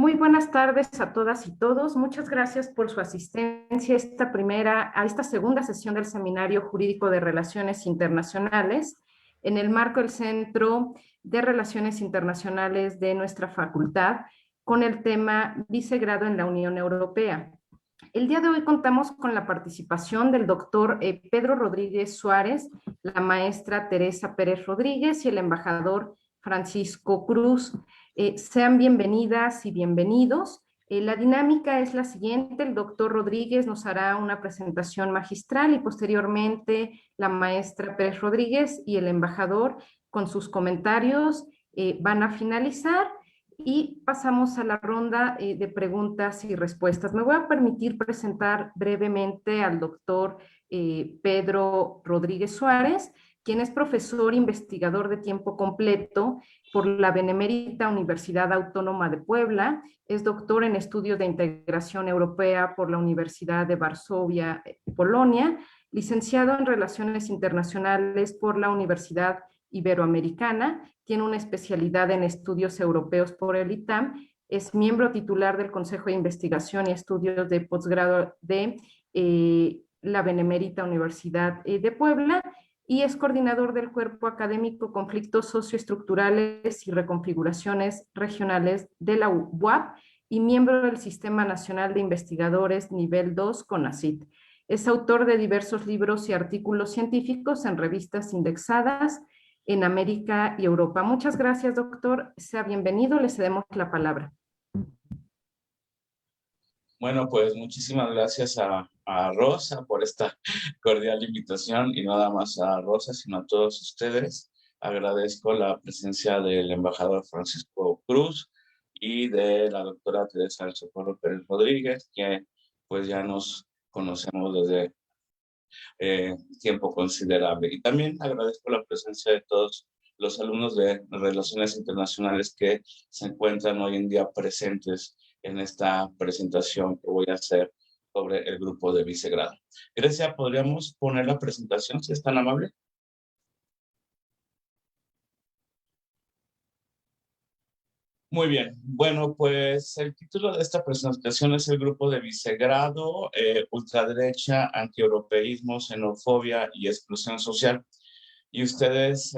Muy buenas tardes a todas y todos. Muchas gracias por su asistencia a esta segunda sesión del Seminario Jurídico de Relaciones Internacionales en el marco del Centro de Relaciones Internacionales de nuestra facultad con el tema Vicegrado en la Unión Europea. El día de hoy contamos con la participación del doctor Pedro Rodríguez Suárez, la maestra Teresa Pérez Rodríguez y el embajador Francisco Cruz. Sean bienvenidas y bienvenidos. La dinámica es la siguiente: el doctor Rodríguez nos hará una presentación magistral y posteriormente la maestra Pérez Rodríguez y el embajador con sus comentarios van a finalizar y pasamos a la ronda de preguntas y respuestas. Me voy a permitir presentar brevemente al doctor Pedro Rodríguez Suárez, quien es profesor investigador de tiempo completo por la Benemérita Universidad Autónoma de Puebla, es doctor en estudios de integración europea por la Universidad de Varsovia, Polonia, licenciado en Relaciones Internacionales por la Universidad Iberoamericana, tiene una especialidad en estudios europeos por el ITAM, es miembro titular del Consejo de Investigación y Estudios de Posgrado de la Benemérita Universidad de Puebla, y es coordinador del Cuerpo Académico Conflictos Socioestructurales y Reconfiguraciones Regionales de la UAP y miembro del Sistema Nacional de Investigadores Nivel 2 CONACYT. Es autor de diversos libros y artículos científicos en revistas indexadas en América y Europa. Muchas gracias, doctor. Sea bienvenido. Le cedemos la palabra. Bueno, pues muchísimas gracias a Rosa por esta cordial invitación, y no nada más a Rosa, sino a todos ustedes. Agradezco la presencia del embajador Francisco Cruz y de la doctora Teresa del Socorro Pérez Rodríguez, que pues ya nos conocemos desde tiempo considerable. Y también agradezco la presencia de todos los alumnos de Relaciones Internacionales que se encuentran hoy en día presentes en esta presentación que voy a hacer sobre el grupo de Vicegrado. Grecia, ¿podríamos poner la presentación, si es tan amable? Muy bien. Bueno, pues el título de esta presentación es el grupo de Vicegrado, ultraderecha, antieuropeísmo, xenofobia y exclusión social. Y ustedes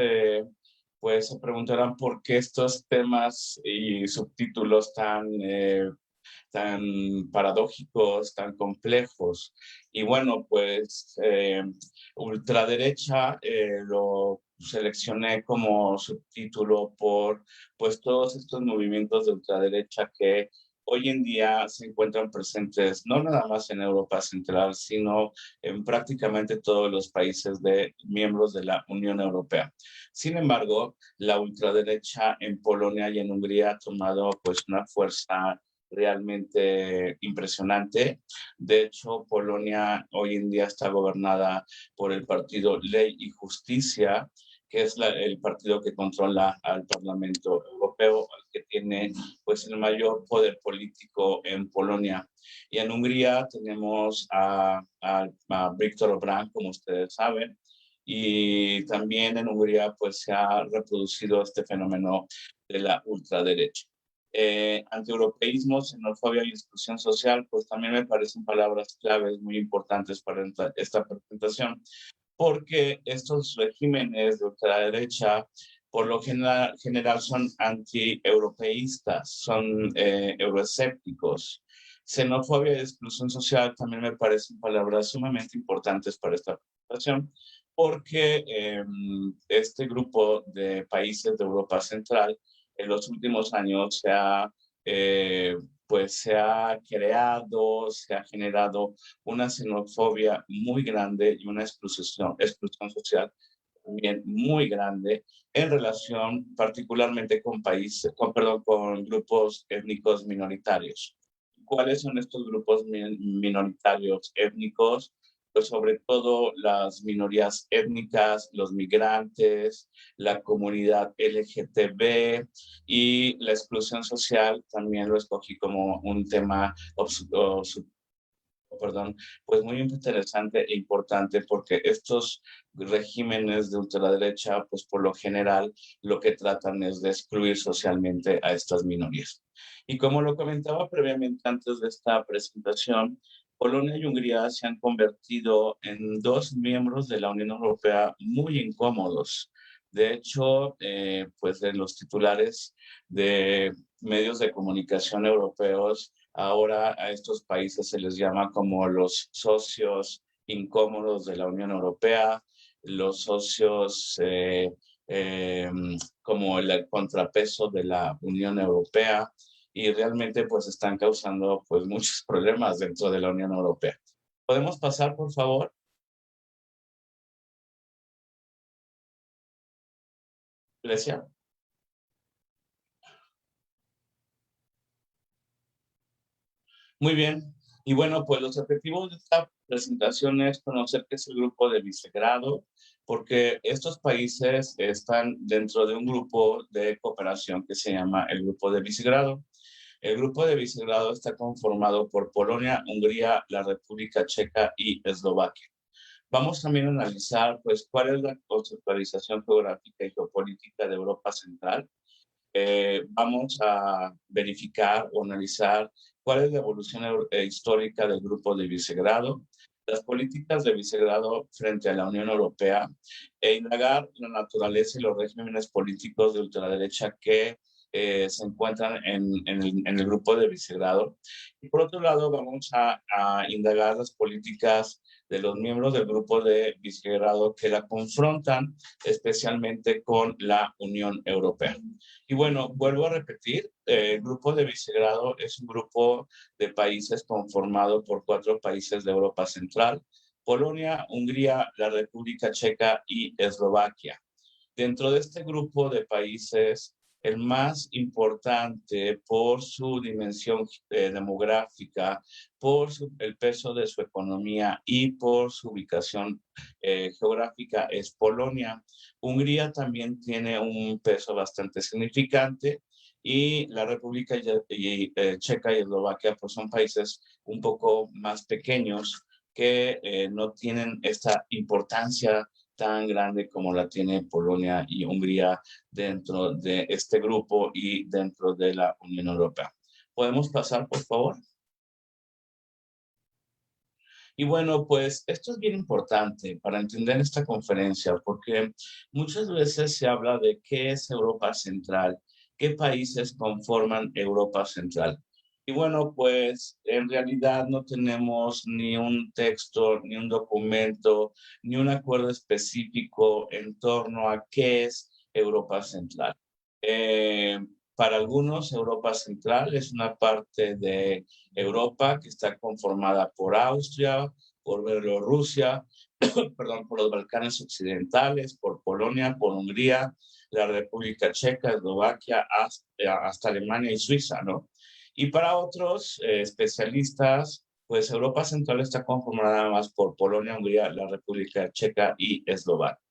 pues se preguntarán por qué estos temas y subtítulos tan paradójicos, tan complejos. Y bueno, pues ultraderecha lo seleccioné como subtítulo por pues todos estos movimientos de ultraderecha que hoy en día se encuentran presentes no nada más en Europa Central, sino en prácticamente todos los países miembros de la Unión Europea. Sin embargo, la ultraderecha en Polonia y en Hungría ha tomado pues una fuerza realmente impresionante. De hecho, Polonia hoy en día está gobernada por el partido Ley y Justicia, que es el partido que controla al Parlamento Europeo, el que tiene pues el mayor poder político en Polonia. Y en Hungría tenemos a Viktor Orbán, como ustedes saben, y también en Hungría pues se ha reproducido este fenómeno de la ultraderecha. Antieuropeísmo, xenofobia y exclusión social, pues también me parecen palabras claves muy importantes para esta presentación, porque estos regímenes de ultraderecha por lo general son anti-europeístas, son euroescépticos. Xenofobia y exclusión social también me parecen palabras sumamente importantes para esta presentación, porque este grupo de países de Europa Central en los últimos años pues se ha creado, se ha generado una xenofobia muy grande y una exclusión social también muy grande en relación particularmente con con grupos étnicos minoritarios. ¿Cuáles son estos grupos minoritarios étnicos? Pues sobre todo las minorías étnicas, los migrantes, la comunidad LGTB y la exclusión social, también lo escogí como un tema perdón, pues muy interesante e importante porque estos regímenes de ultraderecha, pues por lo general lo que tratan es de excluir socialmente a estas minorías. Y como lo comentaba previamente antes de esta presentación, Polonia y Hungría se han convertido en dos miembros de la Unión Europea muy incómodos. De hecho, pues en los titulares de medios de comunicación europeos, ahora a estos países se les llama como los socios incómodos de la Unión Europea, los socios eh, como el contrapeso de la Unión Europea y realmente pues están causando pues muchos problemas dentro de la Unión Europea. ¿Podemos pasar, por favor? Grecia. Muy bien. Y bueno, pues los objetivos de esta presentación es conocer qué es el grupo de Visegrado, porque estos países están dentro de un grupo de cooperación que se llama el Grupo de Visegrado. El Grupo de Visegrado está conformado por Polonia, Hungría, la República Checa y Eslovaquia. Vamos también a analizar, pues, cuál es la conceptualización geográfica y geopolítica de Europa Central. Vamos a verificar o analizar cuál es la evolución histórica del grupo de Visegrado, las políticas de Visegrado frente a la Unión Europea e indagar la naturaleza y los regímenes políticos de ultraderecha que se encuentran en el grupo de Visegrado. Y por otro lado, vamos a indagar las políticas de los miembros del grupo de Visegrado que la confrontan especialmente con la Unión Europea. Y bueno, vuelvo a repetir, el grupo de Visegrado es un grupo de países conformado por 4 países de Europa Central: Polonia, Hungría, la República Checa y Eslovaquia. Dentro de este grupo de países, el más importante por su dimensión demográfica, por el peso de su economía y por su ubicación geográfica es Polonia. Hungría también tiene un peso bastante significante y la República Checa y Eslovaquia pues son países un poco más pequeños que no tienen esta importancia tan grande como la tiene Polonia y Hungría dentro de este grupo y dentro de la Unión Europea. ¿Podemos pasar, por favor? Y bueno, pues esto es bien importante para entender esta conferencia, porque muchas veces se habla de qué es Europa Central, qué países conforman Europa Central. Y bueno, pues en realidad no tenemos ni un texto, ni un documento, ni un acuerdo específico en torno a qué es Europa Central. Eh, para algunos, Europa Central es una parte de Europa que está conformada por Austria, por Bielorrusia, perdón, por los Balcanes occidentales, por Polonia, por Hungría, la República Checa, Eslovaquia, hasta Alemania y Suiza, ¿no? Y para otros especialistas, pues Europa Central está conformada nada más por Polonia, Hungría, la República Checa y Eslovaquia.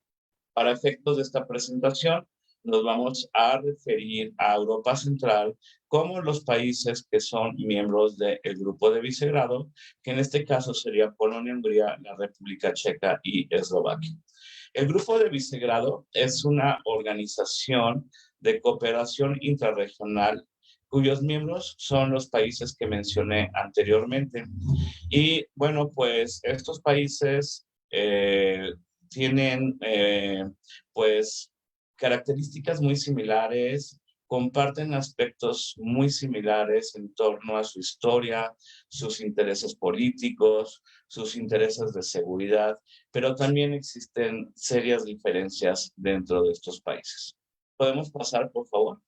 Para efectos de esta presentación, nos vamos a referir a Europa Central como los países que son miembros del Grupo de Visegrado, que en este caso sería Polonia, Hungría, la República Checa y Eslovaquia. El Grupo de Visegrado es una organización de cooperación intrarregional cuyos miembros son los países que mencioné anteriormente. Y bueno, pues estos países tienen pues características muy similares, comparten aspectos muy similares en torno a su historia, sus intereses políticos, sus intereses de seguridad, pero también existen serias diferencias dentro de estos países. ¿Podemos pasar, por favor?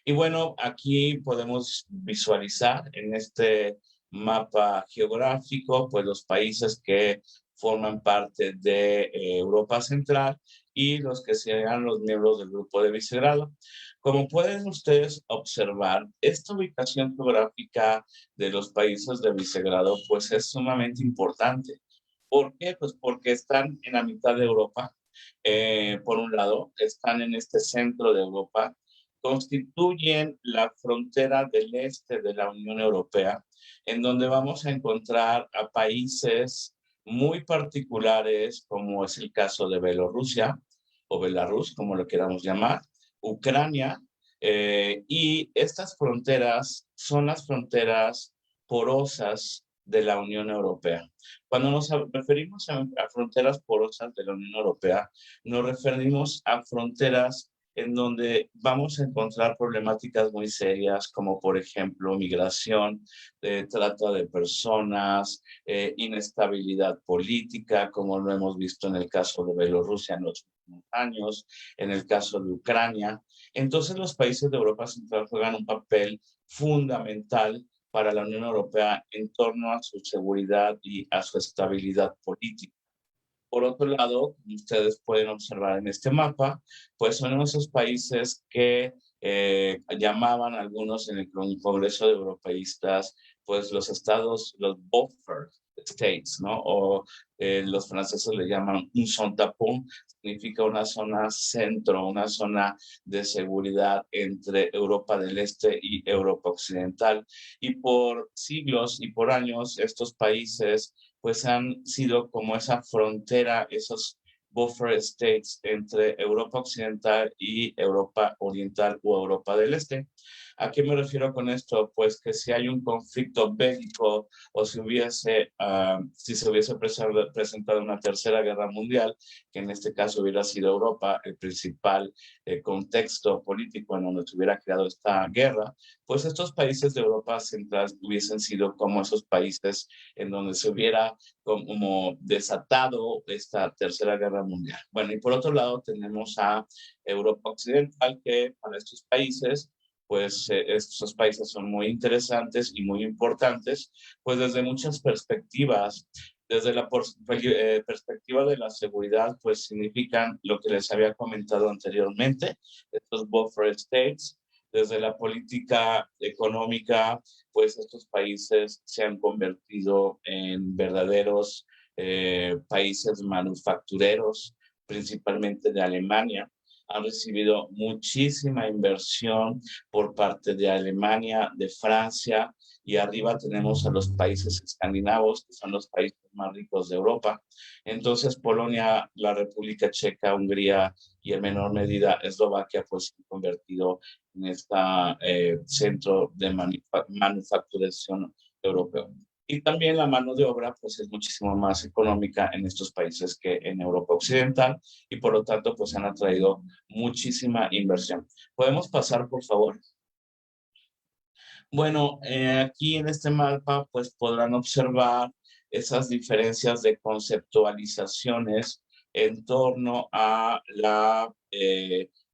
Y bueno, aquí podemos visualizar en este mapa geográfico, pues los países que forman parte de Europa Central y los que sean los miembros del Grupo de Visegrado. Como pueden ustedes observar, esta ubicación geográfica de los países de Visegrado, pues es sumamente importante. ¿Por qué? Pues porque están en la mitad de Europa. Por un lado, están en este centro de Europa constituyen la frontera del este de la Unión Europea, en donde vamos a encontrar a países muy particulares, como es el caso de Bielorrusia o Belarus, como lo queramos llamar, Ucrania, y estas fronteras son las fronteras porosas de la Unión Europea. Cuando nos referimos a fronteras porosas de la Unión Europea, nos referimos a fronteras en donde vamos a encontrar problemáticas muy serias, como por ejemplo migración, trata de personas, inestabilidad política, como lo hemos visto en el caso de Bielorrusia en los últimos años, en el caso de Ucrania. Entonces los países de Europa Central juegan un papel fundamental para la Unión Europea en torno a su seguridad y a su estabilidad política. Por otro lado, como ustedes pueden observar en este mapa, pues son esos países que llamaban algunos en el Congreso de Europeístas, pues los estados, los buffer states, ¿no? O los franceses le llaman un zone tampon, significa una zona centro, una zona de seguridad entre Europa del Este y Europa Occidental. Y por siglos y por años, estos países pues han sido como esa frontera, esos buffer states entre Europa Occidental y Europa Oriental o Europa del Este. ¿A qué me refiero con esto? Pues que si hay un conflicto bélico o si se hubiese presentado una tercera guerra mundial, que en este caso hubiera sido Europa el principal contexto político en donde se hubiera creado esta guerra, pues estos países de Europa Central hubiesen sido como esos países en donde se hubiera como desatado esta tercera guerra mundial. Bueno, y por otro lado tenemos a Europa Occidental, que para estos países pues estos países son muy interesantes y muy importantes, pues desde muchas perspectivas. Desde la perspectiva de la seguridad, pues significan lo que les había comentado anteriormente, estos buffer states. Desde la política económica, pues estos países se han convertido en verdaderos países manufactureros, principalmente de Alemania. Han recibido muchísima inversión por parte de Alemania, de Francia, y arriba tenemos a los países escandinavos, que son los países más ricos de Europa. Entonces, Polonia, la República Checa, Hungría y en menor medida Eslovaquia, pues se han convertido en este centro de manufacturación europeo. Y también la mano de obra pues es muchísimo más económica en estos países que en Europa Occidental y por lo tanto pues han atraído muchísima inversión. ¿Podemos pasar, por favor? Bueno, aquí en este mapa pues podrán observar esas diferencias de conceptualizaciones en torno a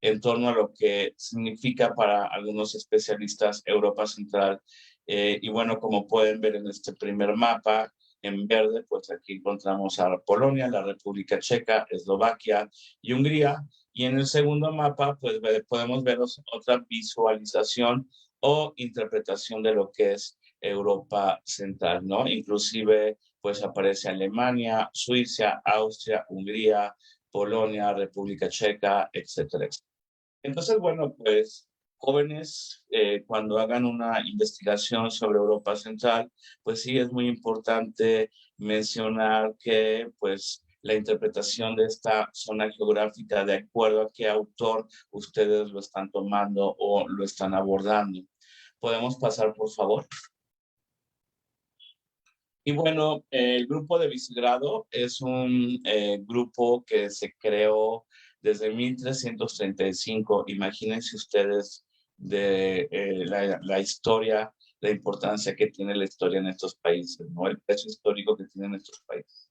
en torno a lo que significa para algunos especialistas Europa Central. Y bueno, como pueden ver en este primer mapa, en verde, pues aquí encontramos a Polonia, la República Checa, Eslovaquia y Hungría. Y en el segundo mapa, pues podemos ver otra visualización o interpretación de lo que es Europa Central, ¿no? Inclusive, pues aparece Alemania, Suiza, Austria, Hungría, Polonia, República Checa, etcétera, etcétera. Entonces, bueno, pues jóvenes, cuando hagan una investigación sobre Europa Central, pues sí es muy importante mencionar que, pues, la interpretación de esta zona geográfica, de acuerdo a qué autor ustedes lo están tomando o lo están abordando. ¿Podemos pasar, por favor? Y bueno, el grupo de Visegrado es un grupo que se creó desde 1335. Imagínense ustedes de la historia, la importancia que tiene la historia en estos países, ¿no? El peso histórico que tienen estos países.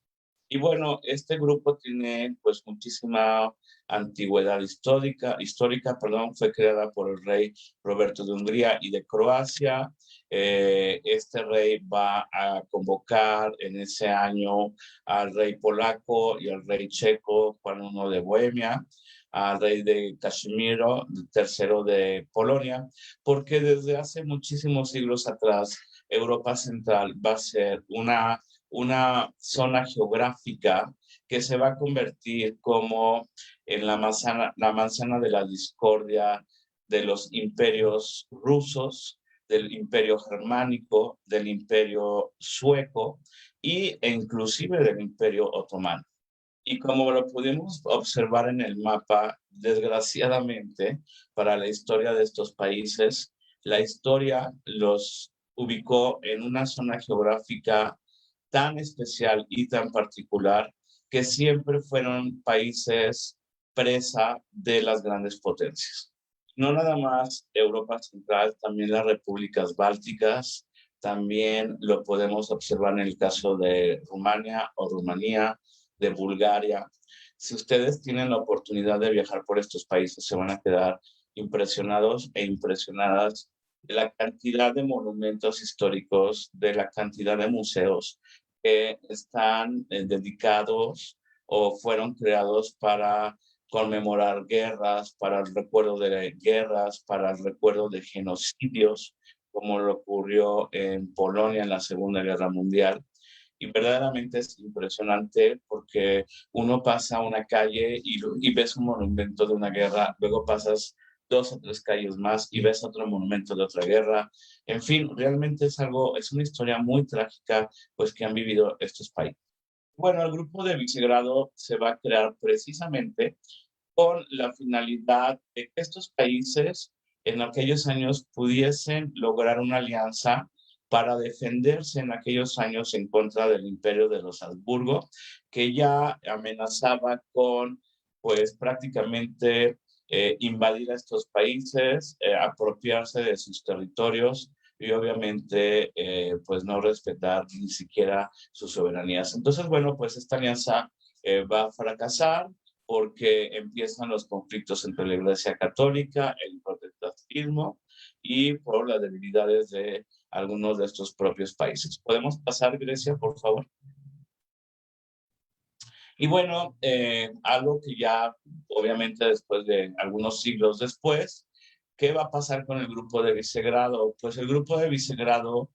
Y bueno, este grupo tiene pues muchísima antigüedad histórica, perdón, fue creada por el rey Roberto de Hungría y de Croacia. Este rey va a convocar en ese año al rey polaco y al rey checo, Juan I de Bohemia, al rey de Casimiro III de Polonia, porque desde hace muchísimos siglos atrás, Europa Central va a ser una zona geográfica que se va a convertir como en la manzana de la discordia de los imperios rusos, del imperio germánico, del imperio sueco e inclusive del imperio otomano. Y como lo pudimos observar en el mapa, desgraciadamente, para la historia de estos países, la historia los ubicó en una zona geográfica tan especial y tan particular que siempre fueron países presa de las grandes potencias. No nada más Europa Central, también las repúblicas bálticas, también lo podemos observar en el caso de Rumania o Rumanía, de Bulgaria. Si ustedes tienen la oportunidad de viajar por estos países, se van a quedar impresionados e impresionadas de la cantidad de monumentos históricos, de la cantidad de museos que están dedicados o fueron creados para conmemorar guerras, para el recuerdo de guerras, para el recuerdo de genocidios, como lo ocurrió en Polonia en la Segunda Guerra Mundial. Y verdaderamente es impresionante porque uno pasa una calle y ves un monumento de una guerra, luego pasas 2 o 3 calles más y ves otro monumento de otra guerra. En fin, realmente es una historia muy trágica, pues que han vivido estos países. Bueno, el grupo de Visegrado se va a crear precisamente con la finalidad de que estos países en aquellos años pudiesen lograr una alianza para defenderse en aquellos años en contra del imperio de los Habsburgo, que ya amenazaba con, pues prácticamente invadir a estos países, apropiarse de sus territorios y obviamente pues no respetar ni siquiera sus soberanías. Entonces, bueno, pues esta alianza va a fracasar porque empiezan los conflictos entre la Iglesia Católica, el protestantismo y por las debilidades de algunos de estos propios países. ¿Podemos pasar, Grecia, por favor? Y bueno, algo que ya, obviamente, después de algunos siglos después, ¿qué va a pasar con el grupo de Visegrado? Pues el grupo de Visegrado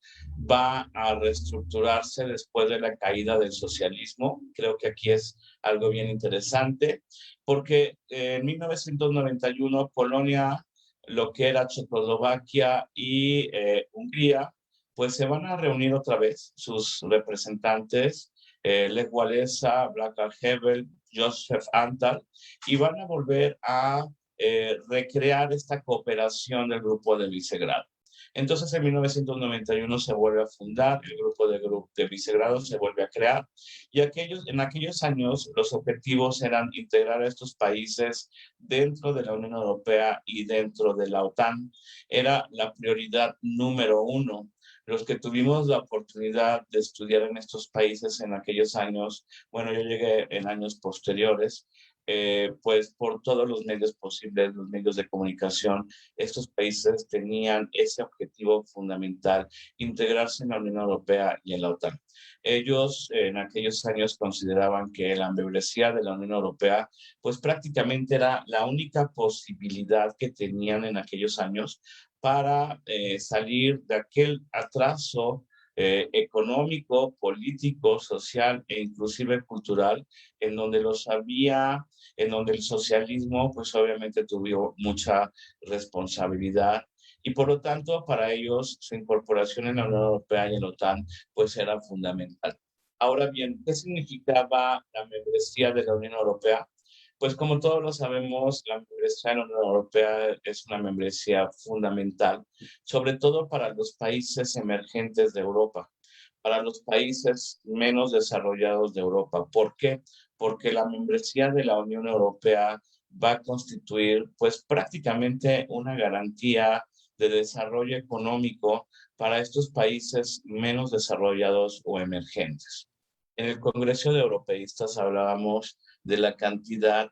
va a reestructurarse después de la caída del socialismo. Creo que aquí es algo bien interesante, porque en 1991 Polonia, lo que era Checoslovaquia y Hungría, pues se van a reunir otra vez sus representantes, Lech Walesa, Václav Havel, Joseph Antal, y van a volver a recrear esta cooperación del grupo de Visegrado. Entonces, en 1991 se vuelve a fundar, el grupo de Visegrado se vuelve a crear, y en aquellos años los objetivos eran integrar a estos países dentro de la Unión Europea y dentro de la OTAN. Era la prioridad número uno. Los que tuvimos la oportunidad de estudiar en estos países en aquellos años, bueno, yo llegué en años posteriores, pues por todos los medios posibles, los medios de comunicación, estos países tenían ese objetivo fundamental, integrarse en la Unión Europea y en la OTAN. Ellos en aquellos años consideraban que la membresía de la Unión Europea pues prácticamente era la única posibilidad que tenían en aquellos años para salir de aquel atraso económico, político, social e inclusive cultural, en donde en donde el socialismo pues obviamente tuvo mucha responsabilidad y por lo tanto para ellos su incorporación en la Unión Europea y en la OTAN pues era fundamental. Ahora bien, ¿qué significaba la membresía de la Unión Europea? Pues como todos lo sabemos, la membresía en la Unión Europea es una membresía fundamental, sobre todo para los países emergentes de Europa, para los países menos desarrollados de Europa. ¿Por qué? Porque la membresía de la Unión Europea va a constituir pues prácticamente una garantía de desarrollo económico para estos países menos desarrollados o emergentes. En el Congreso de Europeístas hablábamos de la cantidad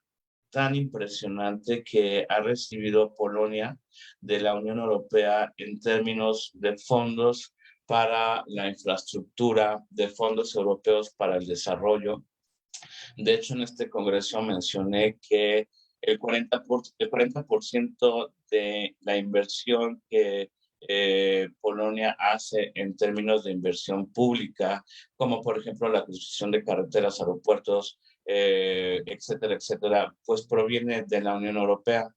tan impresionante que ha recibido Polonia de la Unión Europea en términos de fondos para la infraestructura, de fondos europeos para el desarrollo. De hecho, en este congreso mencioné que el 40% de la inversión que Polonia hace en términos de inversión pública, como por ejemplo la construcción de carreteras, aeropuertos, etcétera, etcétera, pues proviene de la Unión Europea.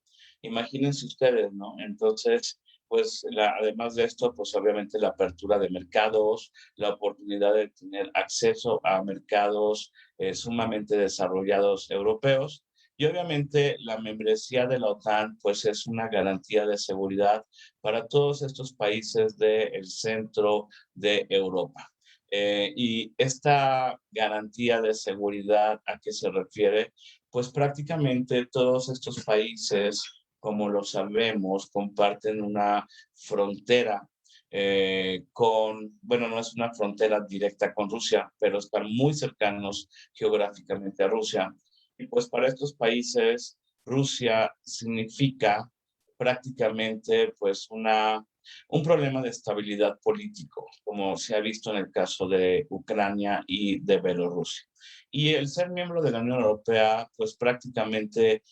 Imagínense ustedes, ¿no? Entonces, pues además de esto, pues obviamente la apertura de mercados, la oportunidad de tener acceso a mercados sumamente desarrollados europeos. Y obviamente la membresía de la OTAN, pues es una garantía de seguridad para todos estos países del centro de Europa. Y esta garantía de seguridad, ¿a qué se refiere? Pues prácticamente todos estos países, como lo sabemos, comparten una frontera bueno, no es una frontera directa con Rusia, pero están muy cercanos geográficamente a Rusia. Y pues para estos países, Rusia significa prácticamente pues un problema de estabilidad político, como se ha visto en el caso de Ucrania y de Bielorrusia. Y el ser miembro de la Unión Europea, pues prácticamente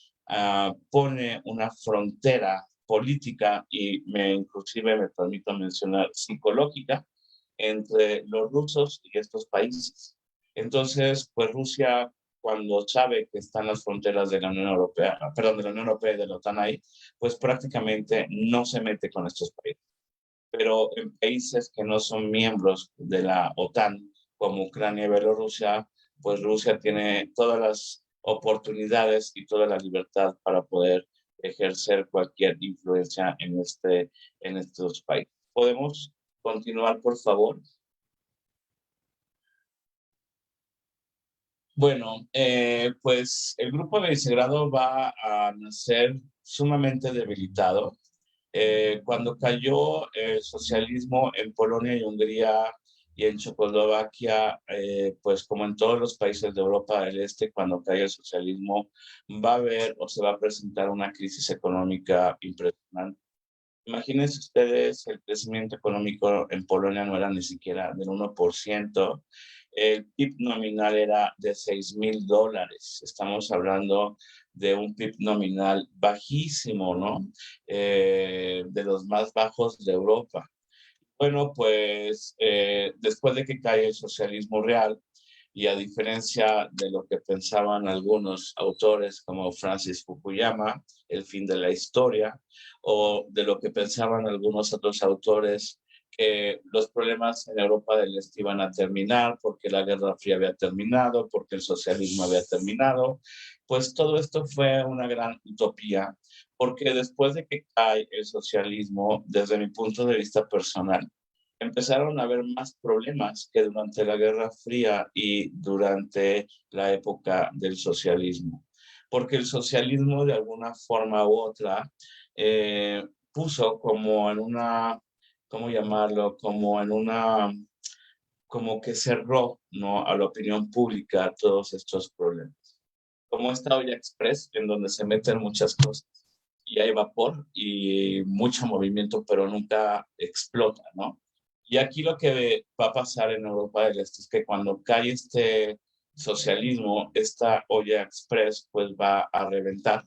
pone una frontera política y inclusive me permito mencionar psicológica entre los rusos y estos países. Entonces, pues Rusia, cuando sabe que están las fronteras de la Unión Europea, perdón, de la Unión Europea y de la OTAN ahí, pues prácticamente no se mete con estos países. Pero en países que no son miembros de la OTAN, como Ucrania y Bielorrusia, pues Rusia tiene todas las oportunidades y toda la libertad para poder ejercer cualquier influencia en estos países. ¿Podemos continuar, por favor? Bueno, pues el grupo de Visegrado va a nacer sumamente debilitado. Cuando cayó el socialismo en Polonia y Hungría y en Checoslovaquia, pues como en todos los países de Europa del Este, cuando cae el socialismo, va a haber o se va a presentar una crisis económica impresionante. Imagínense ustedes, el crecimiento económico en Polonia no era ni siquiera del 1%. El PIB nominal era de $6,000. Estamos hablando de un PIB nominal bajísimo, ¿no? De los más bajos de Europa. Bueno, pues después de que cae el socialismo real, y a diferencia de lo que pensaban algunos autores como Francis Fukuyama, el fin de la historia, o de lo que pensaban algunos otros autores, que los problemas en Europa del Este iban a terminar porque la Guerra Fría había terminado, porque el socialismo había terminado, pues todo esto fue una gran utopía, porque después de que cae el socialismo, desde mi punto de vista personal, empezaron a haber más problemas que durante la Guerra Fría y durante la época del socialismo. Porque el socialismo, de alguna forma u otra, puso como en una, ¿cómo llamarlo? Como que cerró, ¿no?, a la opinión pública todos estos problemas. Como esta olla express, en donde se meten muchas cosas y hay vapor y mucho movimiento, pero nunca explota, ¿no? Y aquí lo que va a pasar en Europa del Este es que cuando cae este socialismo, esta olla express pues va a reventar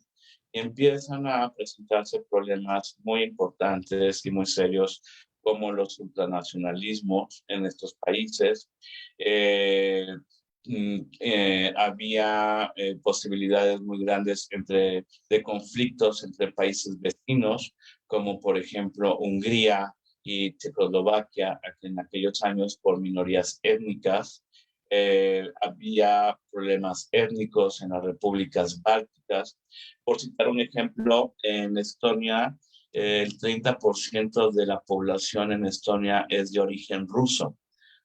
y empiezan a presentarse problemas muy importantes y muy serios como los ultranacionalismos en estos países. Había posibilidades muy grandes de conflictos entre países vecinos, como por ejemplo Hungría y Checoslovaquia en aquellos años por minorías étnicas. Había problemas étnicos en las repúblicas bálticas. Por citar un ejemplo, en Estonia, el 30% de la población en Estonia es de origen ruso.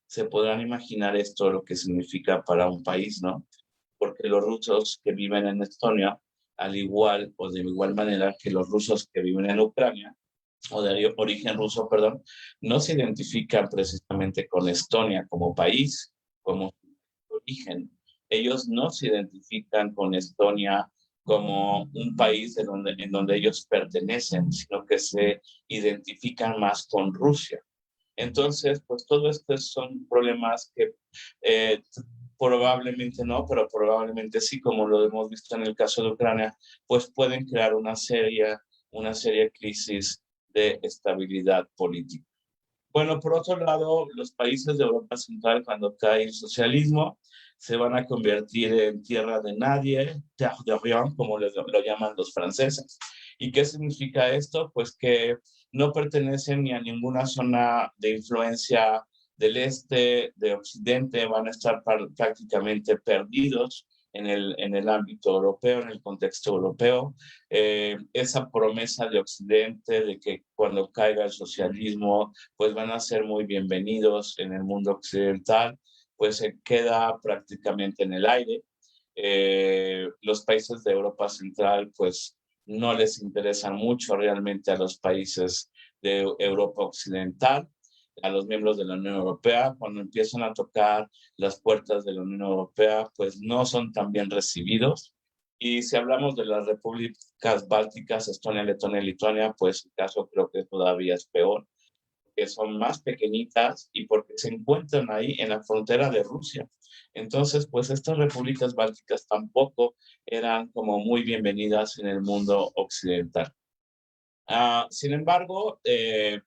Se podrán imaginar esto lo que significa para un país, ¿no? Porque los rusos que viven en Estonia, al igual o de igual manera que los rusos que viven en Ucrania, o de origen ruso, perdón, no se identifican precisamente con Estonia como país, como origen. Ellos no se identifican con Estonia como un país en donde ellos pertenecen, sino que se identifican más con Rusia. Entonces, pues todo esto son problemas que probablemente no, pero probablemente sí, como lo hemos visto en el caso de Ucrania, pues pueden crear una seria crisis de estabilidad política. Bueno, por otro lado, los países de Europa Central, cuando cae el socialismo, se van a convertir en tierra de nadie, terre de rien, como lo llaman los franceses. ¿Y qué significa esto? Pues que no pertenecen ni a ninguna zona de influencia del este, de occidente, van a estar prácticamente perdidos en el ámbito europeo, en el contexto europeo. Esa promesa de occidente de que cuando caiga el socialismo, pues van a ser muy bienvenidos en el mundo occidental, pues se queda prácticamente en el aire. Los países de Europa Central, pues no les interesan mucho realmente a los países de Europa Occidental, a los miembros de la Unión Europea. Cuando empiezan a tocar las puertas de la Unión Europea, pues no son tan bien recibidos. Y si hablamos de las repúblicas bálticas, Estonia, Letonia y Lituania, pues el caso creo que todavía es peor, que son más pequeñitas y porque se encuentran ahí en la frontera de Rusia. Entonces, pues estas repúblicas bálticas tampoco eran como muy bienvenidas en el mundo occidental. Sin embargo,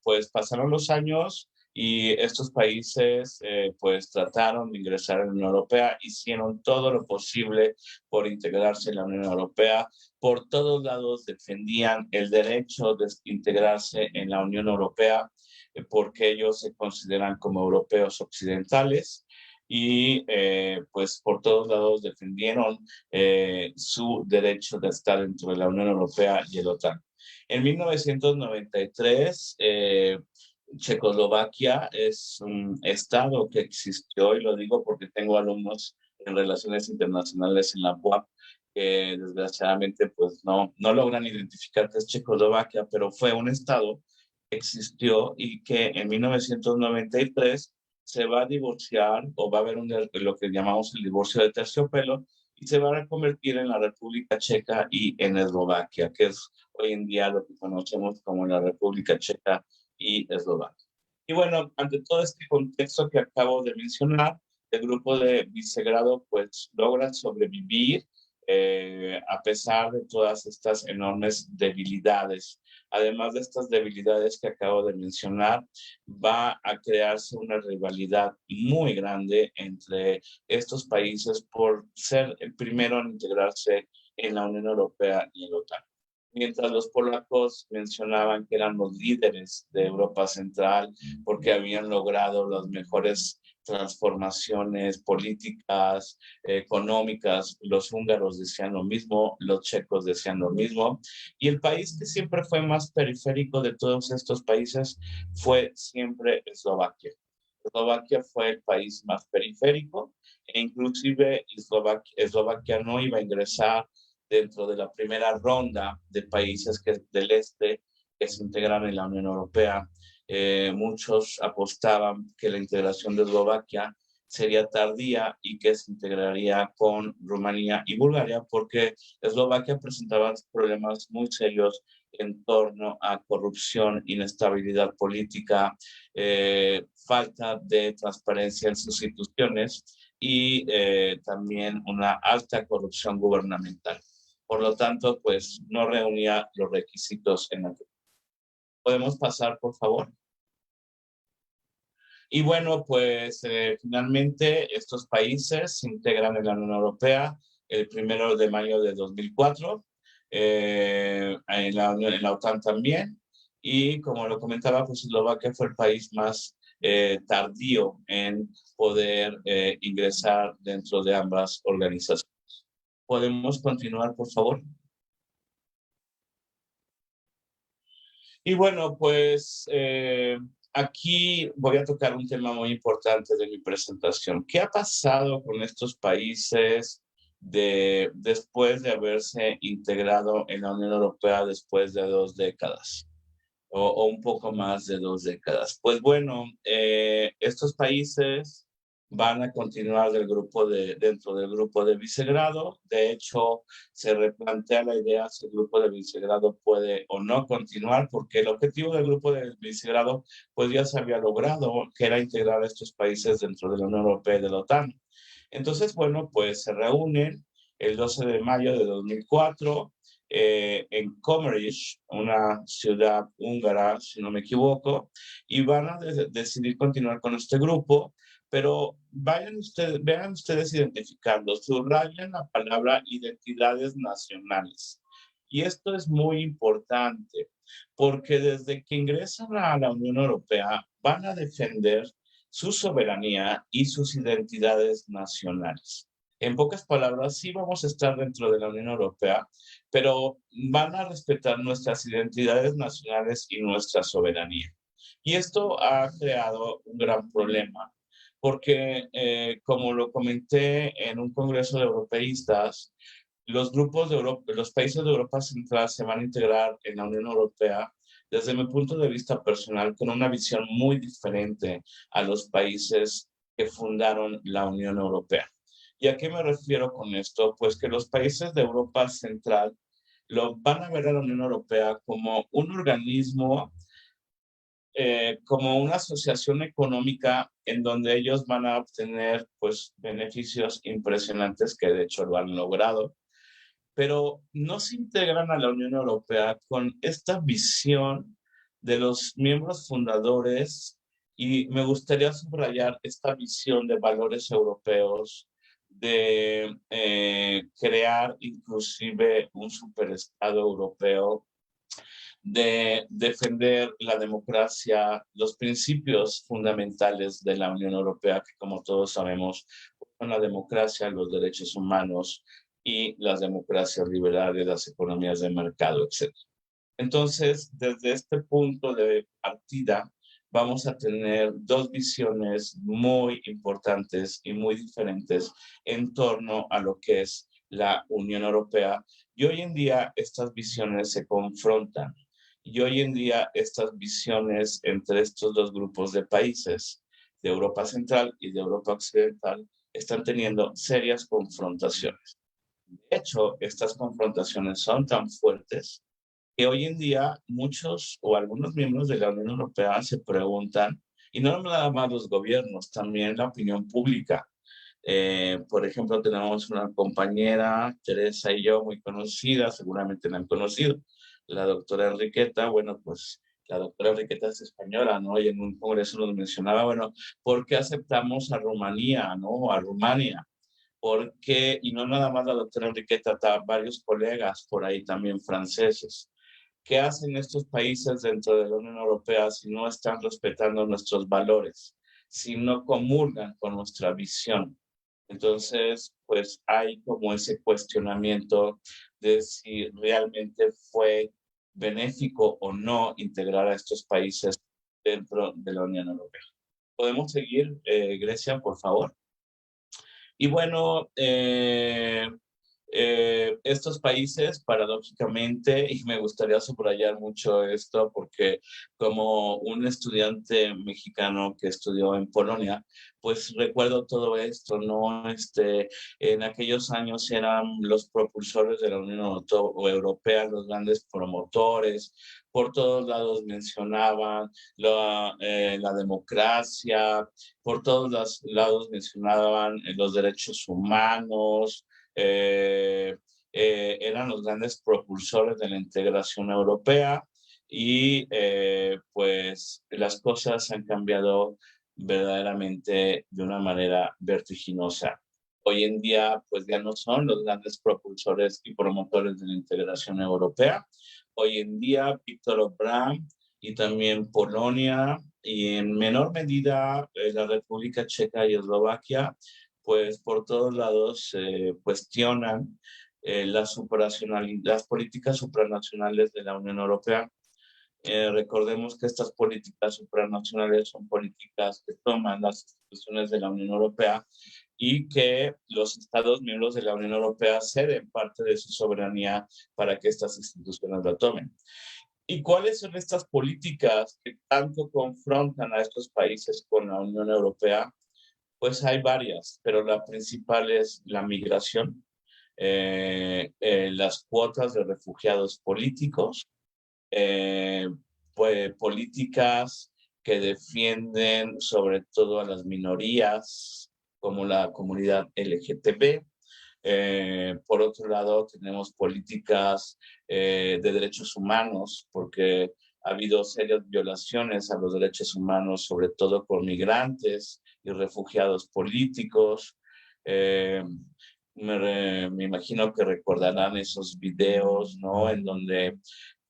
pues pasaron los años y estos países pues trataron de ingresar a la Unión Europea, hicieron todo lo posible por integrarse en la Unión Europea, por todos lados defendían el derecho de integrarse en la Unión Europea porque ellos se consideran como europeos occidentales y pues por todos lados defendieron su derecho de estar dentro de la Unión Europea y el OTAN. En 1993, Checoslovaquia es un estado que existió, y lo digo porque tengo alumnos en relaciones internacionales en la UAP que desgraciadamente pues no logran identificar que es Checoslovaquia, pero fue un estado que existió y que en 1993 se va a divorciar o va a haber lo que llamamos el divorcio de terciopelo y se va a convertir en la República Checa y en Eslovaquia, que es hoy en día lo que conocemos como la República Checa y Eslovaquia. Y bueno, ante todo este contexto que acabo de mencionar, el grupo de Visegrado pues logra sobrevivir a pesar de todas estas enormes debilidades. Además de estas debilidades que acabo de mencionar, va a crearse una rivalidad muy grande entre estos países por ser el primero en integrarse en la Unión Europea y en la OTAN. Mientras los polacos mencionaban que eran los líderes de Europa Central porque habían logrado las mejores transformaciones políticas, económicas, los húngaros decían lo mismo, los checos decían lo mismo, y el país que siempre fue más periférico de todos estos países fue siempre Eslovaquia. Eslovaquia fue el país más periférico e inclusive Eslovaquia no iba a ingresar dentro de la primera ronda de países del este que se integran en la Unión Europea. Muchos apostaban que la integración de Eslovaquia sería tardía y que se integraría con Rumanía y Bulgaria porque Eslovaquia presentaba problemas muy serios en torno a corrupción, inestabilidad política, falta de transparencia en sus instituciones y también una alta corrupción gubernamental. Por lo tanto, pues no reunía los requisitos en la que. ¿Podemos pasar, por favor? Y bueno, pues finalmente estos países se integran en la Unión Europea el 1 de mayo de 2004, en la OTAN también, y como lo comentaba, pues Eslovaquia fue el país más tardío en poder ingresar dentro de ambas organizaciones. ¿Podemos continuar, por favor? Y bueno, pues aquí voy a tocar un tema muy importante de mi presentación. ¿Qué ha pasado con estos países después de haberse integrado en la Unión Europea después de 2 décadas? O un poco más de 2 décadas. Pues bueno, estos países van a continuar dentro del grupo de Visegrado. De hecho, se replantea la idea si el grupo de Visegrado puede o no continuar, porque el objetivo del grupo de Visegrado pues ya se había logrado, que era integrar a estos países dentro de la Unión Europea y de la OTAN. Entonces, bueno, pues se reúnen el 12 de mayo de 2004 en Commerce, una ciudad húngara, si no me equivoco, y van a decidir continuar con este grupo, pero vean ustedes identificando, subrayen la palabra identidades nacionales. Y esto es muy importante porque desde que ingresan a la Unión Europea van a defender su soberanía y sus identidades nacionales. En pocas palabras, sí vamos a estar dentro de la Unión Europea, pero van a respetar nuestras identidades nacionales y nuestra soberanía. Y esto ha creado un gran problema, porque como lo comenté en un congreso de europeístas, los grupos de Europa, los países de Europa Central se van a integrar en la Unión Europea desde mi punto de vista personal con una visión muy diferente a los países que fundaron la Unión Europea. ¿Y a qué me refiero con esto? Pues que los países de Europa Central lo van a ver a la Unión Europea como un organismo, como una asociación económica en donde ellos van a obtener pues beneficios impresionantes que de hecho lo han logrado, pero no se integran a la Unión Europea con esta visión de los miembros fundadores, y me gustaría subrayar esta visión de valores europeos, de crear inclusive un superestado europeo, de defender la democracia, los principios fundamentales de la Unión Europea, que como todos sabemos, son la democracia, los derechos humanos y las democracias liberales, las economías de mercado, etc. Entonces, desde este punto de partida, vamos a tener dos visiones muy importantes y muy diferentes en torno a lo que es la Unión Europea. Y hoy en día estas visiones se confrontan. Y hoy en día estas visiones entre estos dos grupos de países, de Europa Central y de Europa Occidental, están teniendo serias confrontaciones. De hecho, estas confrontaciones son tan fuertes que hoy en día muchos o algunos miembros de la Unión Europea se preguntan, y no nada más los gobiernos, también la opinión pública. Por ejemplo, tenemos una compañera, Teresa y yo, muy conocida, seguramente la han conocido, la doctora Enriqueta. Bueno, pues la doctora Enriqueta es española, ¿no? Y en un congreso nos mencionaba, bueno, ¿por qué aceptamos a Rumanía, ¿no? A Rumania. Porque, y no nada más la doctora Enriqueta, varios colegas por ahí también franceses. ¿Qué hacen estos países dentro de la Unión Europea si no están respetando nuestros valores, si no comulgan con nuestra visión? Entonces, pues hay como ese cuestionamiento de si realmente fue benéfico o no integrar a estos países dentro de la Unión Europea. ¿Podemos seguir, Grecia, por favor? Y bueno, estos países, paradójicamente, y me gustaría subrayar mucho esto porque como un estudiante mexicano que estudió en Polonia, pues recuerdo todo esto, ¿no? En aquellos años eran los propulsores de la Unión Europea, los grandes promotores, por todos lados mencionaban la democracia, por todos los lados mencionaban los derechos humanos, eran los grandes propulsores de la integración europea, y pues las cosas han cambiado verdaderamente de una manera vertiginosa. Hoy en día pues ya no son los grandes propulsores y promotores de la integración europea. Hoy en día Viktor Orbán y también Polonia y en menor medida la República Checa y Eslovaquia, pues por todos lados cuestionan las políticas supranacionales de la Unión Europea. Recordemos que estas políticas supranacionales son políticas que toman las instituciones de la Unión Europea y que los Estados miembros de la Unión Europea ceden parte de su soberanía para que estas instituciones la tomen. ¿Y cuáles son estas políticas que tanto confrontan a estos países con la Unión Europea? Pues hay varias, pero la principal es la migración, las cuotas de refugiados políticos, pues, políticas que defienden sobre todo a las minorías, como la comunidad LGTB. Por otro lado, tenemos políticas de derechos humanos, porque ha habido serias violaciones a los derechos humanos, sobre todo por migrantes y refugiados políticos. Eh, Me imagino que recordarán esos videos, ¿no? En donde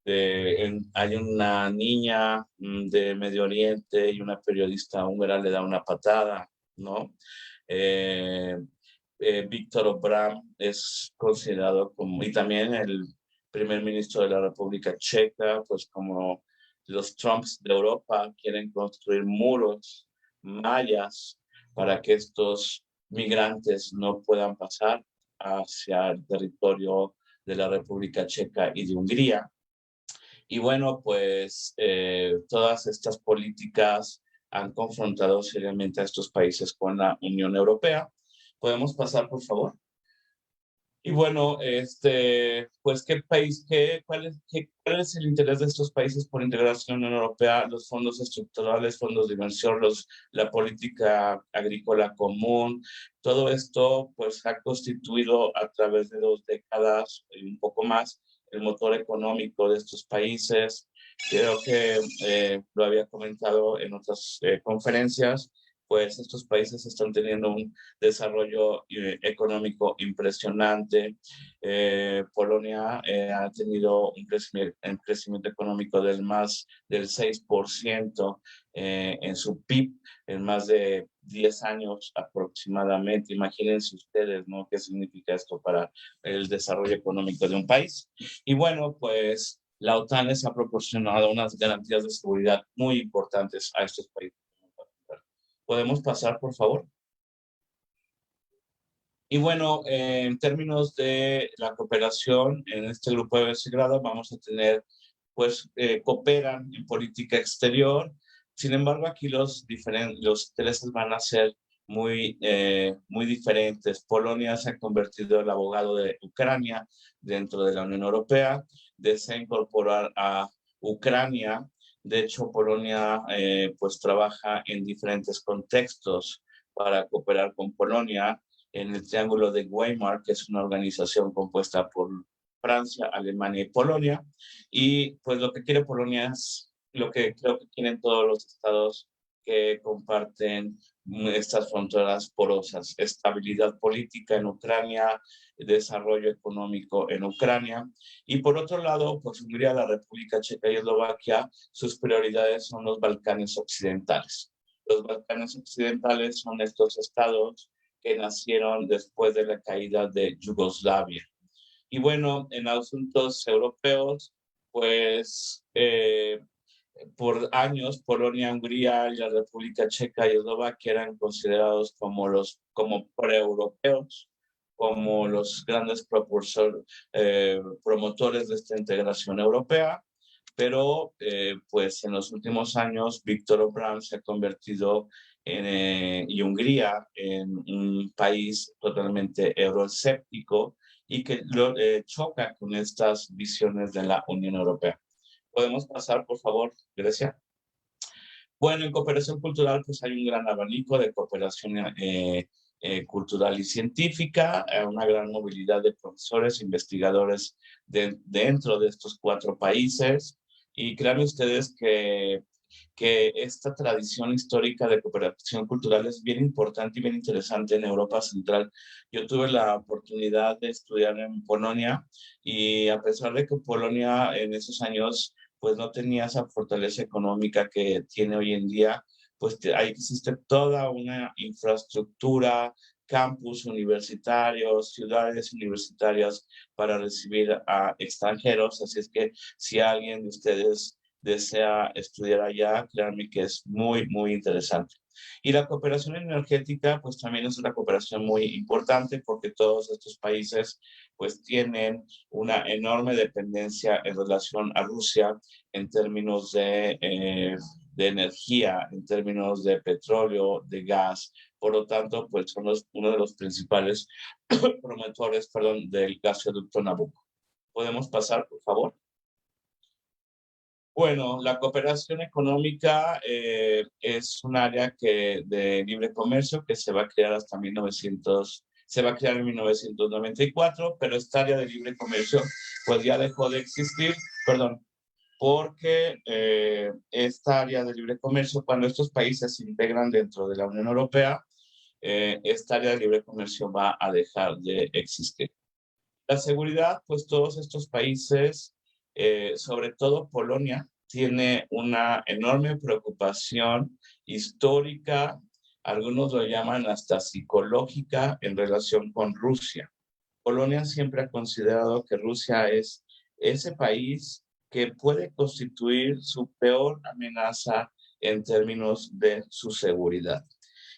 hay una niña de Medio Oriente y una periodista húngara le da una patada, ¿no? Eh, Víctor Orbán es considerado como, y también el primer ministro de la República Checa, pues como los Trumps de Europa quieren construir muros mayas para que estos migrantes no puedan pasar hacia el territorio de la República Checa y de Hungría. Y bueno, pues todas estas políticas han confrontado seriamente a estos países con la Unión Europea. ¿Podemos pasar, por favor? Y bueno, pues, ¿cuál es el interés de estos países por integración en la Unión Europea? Los fondos estructurales, fondos de inversión, la política agrícola común, todo esto, pues, ha constituido a través de 2 décadas y un poco más el motor económico de estos países. Creo que lo había comentado en otras conferencias, pues estos países están teniendo un desarrollo económico impresionante. Polonia ha tenido un crecimiento económico del 6% en su PIB en más de 10 años aproximadamente. Imagínense ustedes, ¿no? ¿Qué significa esto para el desarrollo económico de un país? Y bueno, pues la OTAN les ha proporcionado unas garantías de seguridad muy importantes a estos países. ¿Podemos pasar, por favor? Y bueno, en términos de la cooperación en este grupo de Visegrado, vamos a tener, pues, cooperan en política exterior. Sin embargo, aquí los intereses van a ser muy diferentes. Polonia se ha convertido en el abogado de Ucrania dentro de la Unión Europea, desea incorporar a Ucrania. De hecho, Polonia pues trabaja en diferentes contextos para cooperar con Polonia en el Triángulo de Weimar, que es una organización compuesta por Francia, Alemania y Polonia. Y pues lo que quiere Polonia es lo que creo que quieren todos los estados que comparten estas fronteras porosas: estabilidad política en Ucrania, desarrollo económico en Ucrania. Y por otro lado, pues Hungría, la República Checa y Eslovaquia, sus prioridades son los Balcanes occidentales. Los Balcanes occidentales son estos estados que nacieron después de la caída de Yugoslavia. Y bueno, en asuntos europeos, pues por años Polonia, Hungría y la República Checa y Eslovaquia eran considerados como pre-europeos, como los grandes promotores de esta integración europea. Pero pues en los últimos años Víctor Orbán se ha convertido y Hungría en un país totalmente euroescéptico y que choca con estas visiones de la Unión Europea. ¿Podemos pasar, por favor, Grecia? Bueno, en cooperación cultural, pues hay un gran abanico de cooperación cultural y científica, una gran movilidad de profesores, investigadores dentro de estos 4 países. Y créanme ustedes que esta tradición histórica de cooperación cultural es bien importante y bien interesante en Europa Central. Yo tuve la oportunidad de estudiar en Polonia y a pesar de que Polonia en esos años pues no tenía esa fortaleza económica que tiene hoy en día, pues ahí existe toda una infraestructura, campus universitarios, ciudades universitarias para recibir a extranjeros. Así es que si alguien de ustedes desea estudiar allá, créanme que es muy interesante. Y la cooperación energética, pues también es una cooperación muy importante porque todos estos países pues tienen una enorme dependencia en relación a Rusia en términos de energía, en términos de petróleo, de gas. Por lo tanto, pues son uno de los principales promotores, perdón, del gasoducto Nabucco. ¿Podemos pasar, por favor? Bueno, la cooperación económica es un área de libre comercio que se va a crear se va a crear en 1994, pero esta área de libre comercio pues ya dejó de existir, perdón, porque esta área de libre comercio, cuando estos países se integran dentro de la Unión Europea, esta área de libre comercio va a dejar de existir. La seguridad, pues todos estos países, sobre todo Polonia, tiene una enorme preocupación histórica, algunos lo llaman hasta psicológica, en relación con Rusia. Polonia siempre ha considerado que Rusia es ese país que puede constituir su peor amenaza en términos de su seguridad.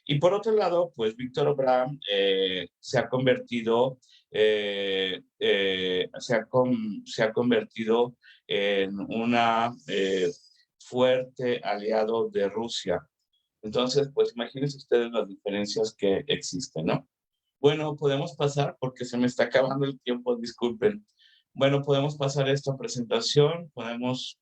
Y por otro lado, pues Víctor Orbán se ha convertido se ha convertido en una fuerte aliado de Rusia. Entonces, pues imagínense ustedes las diferencias que existen, ¿no? Bueno, podemos pasar porque se me está acabando el tiempo, disculpen. Bueno, podemos pasar esta presentación, podemos...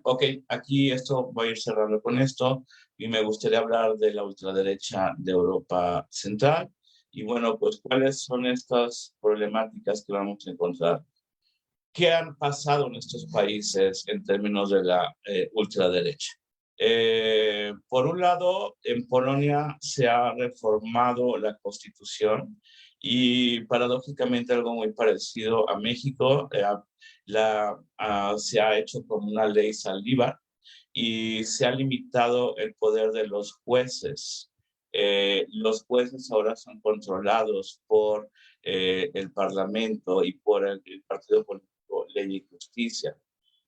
ok, aquí esto voy a ir cerrando con esto y me gustaría hablar de la ultraderecha de Europa Central. Y bueno, pues ¿cuáles son estas problemáticas que vamos a encontrar? ¿Qué han pasado en estos países en términos de la ultraderecha? Por un lado, en Polonia se ha reformado la Constitución y paradójicamente algo muy parecido a México, se ha hecho como una ley Saldívar y se ha limitado el poder de los jueces. Los jueces ahora son controlados por el Parlamento y por el Partido Político Ley y Justicia.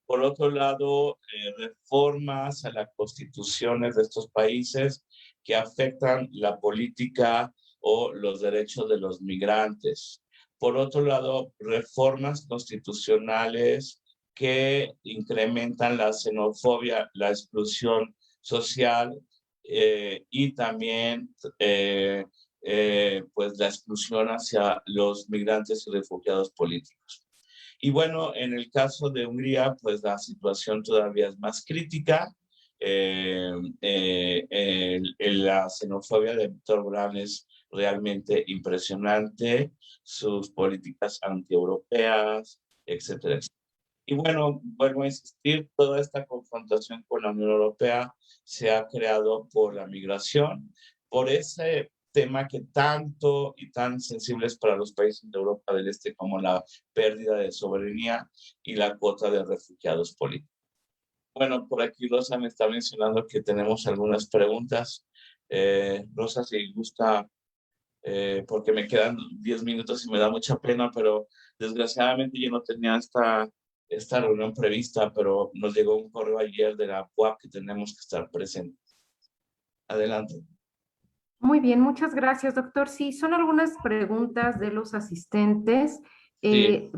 Por otro lado, reformas a las constituciones de estos países que afectan la política o los derechos de los migrantes. Por otro lado, reformas constitucionales que incrementan la xenofobia, la exclusión social y también pues la exclusión hacia los migrantes y refugiados políticos. Y bueno, en el caso de Hungría, pues la situación todavía es más crítica. La xenofobia de Viktor Orbán es realmente impresionante, sus políticas antieuropeas, etcétera, etcétera. Y bueno, vuelvo a insistir, toda esta confrontación con la Unión Europea se ha creado por la migración, por ese tema que tanto y tan sensible es para los países de Europa del Este como la pérdida de soberanía y la cuota de refugiados políticos. Bueno, por aquí Rosa me está mencionando que tenemos algunas preguntas. Rosa, si gusta, porque me quedan 10 minutos y me da mucha pena, pero desgraciadamente yo no tenía esta reunión prevista, pero nos llegó un correo ayer de la UAP que tenemos que estar presentes. Adelante. Muy bien, muchas gracias, doctor. Sí, son algunas preguntas de los asistentes. Sí.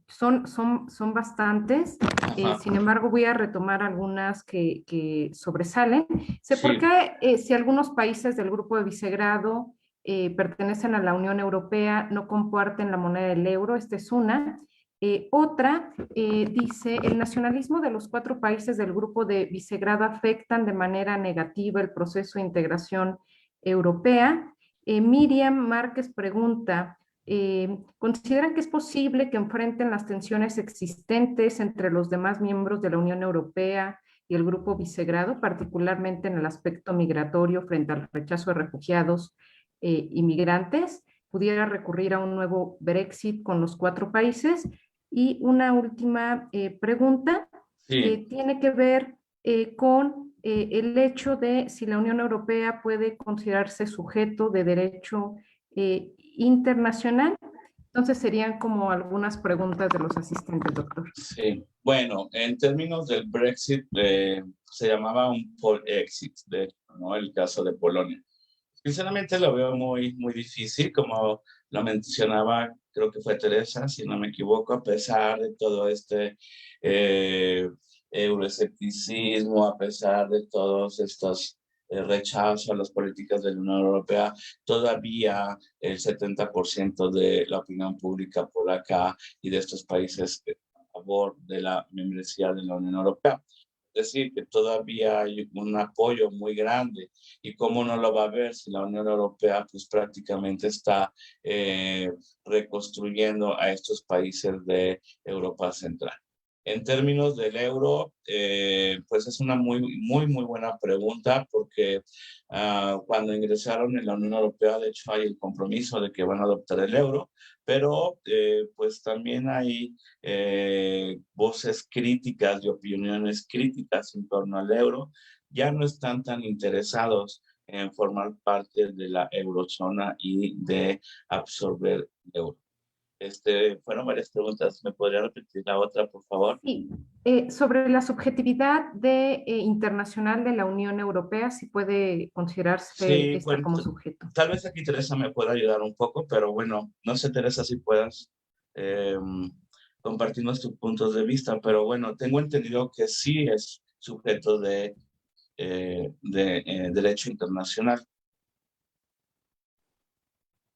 Son bastantes, sin embargo voy a retomar algunas que sobresalen. Sé por Sí. qué si algunos países del grupo de Visegrado pertenecen a la Unión Europea, no comparten la moneda del euro. Esta es una. Otra dice, el nacionalismo de los 4 países del grupo de Visegrado afectan de manera negativa el proceso de integración europea. Miriam Márquez pregunta, ¿consideran que es posible que enfrenten las tensiones existentes entre los demás miembros de la Unión Europea y el grupo Visegrado, particularmente en el aspecto migratorio frente al rechazo de refugiados y migrantes? ¿Pudiera recurrir a un nuevo Brexit con los 4 países? Y una última pregunta Sí. tiene que ver con el hecho de si la Unión Europea puede considerarse sujeto de derecho internacional. Entonces serían como algunas preguntas de los asistentes, doctor. Sí, bueno, en términos del Brexit, se llamaba un Polexit, de hecho, ¿no? El caso de Polonia. Sinceramente lo veo muy, muy difícil, como lo mencionaba, creo que fue Teresa, si no me equivoco, a pesar de todo este euroescepticismo, a pesar de todos estos rechazos a las políticas de la Unión Europea, todavía el 70% de la opinión pública polaca y de estos países a favor de la membresía de la Unión Europea. Es decir, que todavía hay un apoyo muy grande. ¿Y cómo no lo va a ver si la Unión Europea pues prácticamente está reconstruyendo a estos países de Europa Central? En términos del euro, pues es una muy buena pregunta porque cuando ingresaron en la Unión Europea, de hecho, hay el compromiso de que van a adoptar el euro, pero pues también hay voces críticas y opiniones críticas en torno al euro. Ya no están tan interesados en formar parte de la eurozona y de absorber el euro. Fueron varias preguntas. ¿Me podría repetir la otra, por favor? Sí, sobre la subjetividad internacional de la Unión Europea, si puede considerarse Sí, esta bueno, como sujeto. tal vez aquí Teresa me pueda ayudar un poco, pero bueno, no sé, Teresa, si puedas eh, compartirnos tus puntos de vista, pero bueno, tengo entendido que sí es sujeto de derecho internacional.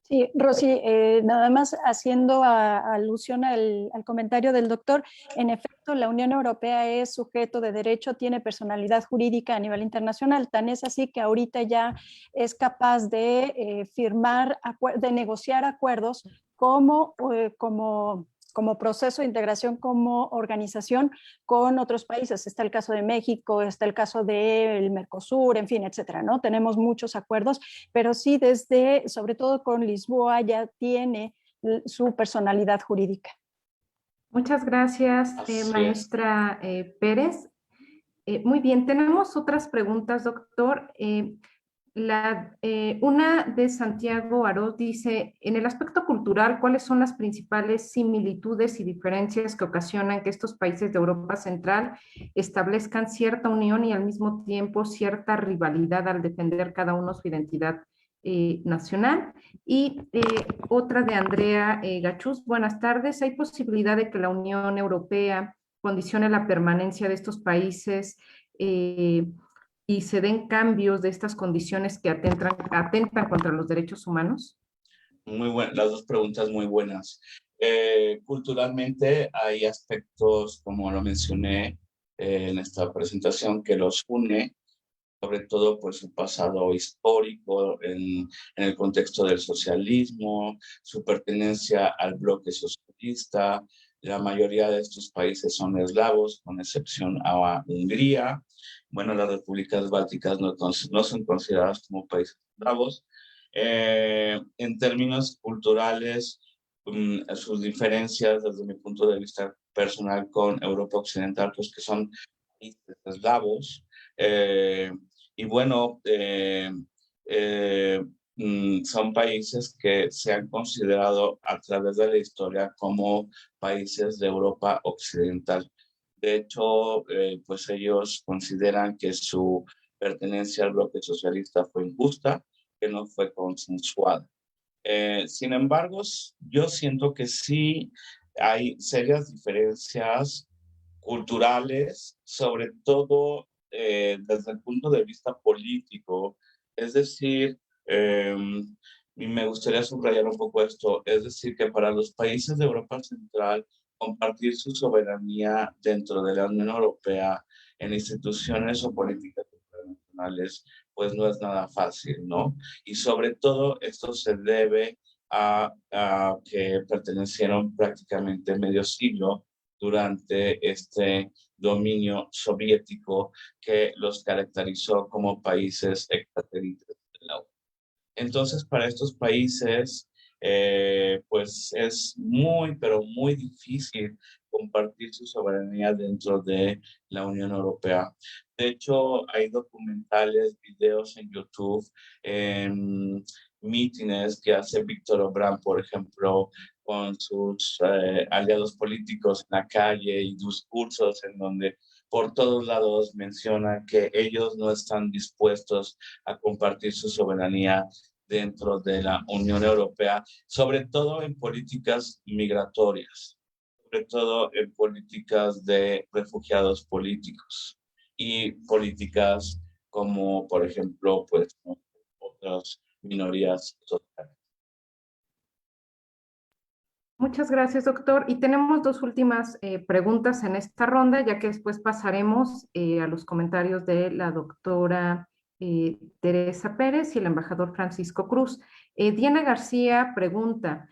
Sí, Rosy, nada más haciendo alusión al comentario del doctor, en efecto, la Unión Europea es sujeto de derecho, tiene personalidad jurídica a nivel internacional, tan es así que ahorita ya es capaz de firmar, de negociar acuerdos como proceso de integración, como organización con otros países. Está el caso de México, está el caso del Mercosur, en fin, etcétera, ¿no? Tenemos muchos acuerdos, pero sí sobre todo con Lisboa, ya tiene su personalidad jurídica. Muchas gracias, Así es. maestra Pérez. Muy bien, tenemos otras preguntas, doctor. Una de Santiago Arós dice, en el aspecto cultural, ¿cuáles son las principales similitudes y diferencias que ocasionan que estos países de Europa Central establezcan cierta unión y al mismo tiempo cierta rivalidad al defender cada uno su identidad nacional? Y otra de Andrea Gachús, buenas tardes. ¿Hay posibilidad de que la Unión Europea condicione la permanencia de estos países y se den cambios de estas condiciones que atentan contra los derechos humanos? Muy buenas, las dos preguntas muy buenas. Culturalmente hay aspectos, como lo mencioné en esta presentación, que los une, sobre todo pues su pasado histórico en el contexto del socialismo, su pertenencia al bloque socialista. La mayoría de estos países son eslavos, con excepción a Hungría. Bueno, las repúblicas bálticas no son consideradas como países eslavos. En términos culturales, sus diferencias desde mi punto de vista personal con Europa Occidental, pues que son países eslavos. Eh, y bueno, son países que se han considerado a través de la historia como países de Europa Occidental. De hecho, pues ellos consideran que su pertenencia al bloque socialista fue injusta, que no fue consensuada. Sin embargo, yo siento que sí hay serias diferencias culturales, sobre todo desde el punto de vista político. Es decir, y me gustaría subrayar un poco esto, es decir, que para los países de Europa Central, compartir su soberanía dentro de la Unión Europea en instituciones o políticas internacionales, pues no es nada fácil, ¿no? Y sobre todo esto se debe a que pertenecieron prácticamente medio siglo durante este dominio soviético que los caracterizó como países extraterritoriales de la ONU. Entonces, para estos países, pues es pero muy difícil compartir su soberanía dentro de la Unión Europea. De hecho, hay documentales, videos en YouTube, en mítines que hace Víctor Orbán, por ejemplo, con sus aliados políticos en la calle y discursos en donde por todos lados mencionan que ellos no están dispuestos a compartir su soberanía dentro de la Unión Europea, sobre todo en políticas migratorias, sobre todo en políticas de refugiados políticos y políticas como, por ejemplo, pues otras minorías sociales. Muchas gracias, doctor. Y tenemos dos últimas preguntas en esta ronda, ya que después pasaremos a los comentarios de la doctora Teresa Pérez y el embajador Francisco Cruz. Diana García pregunta,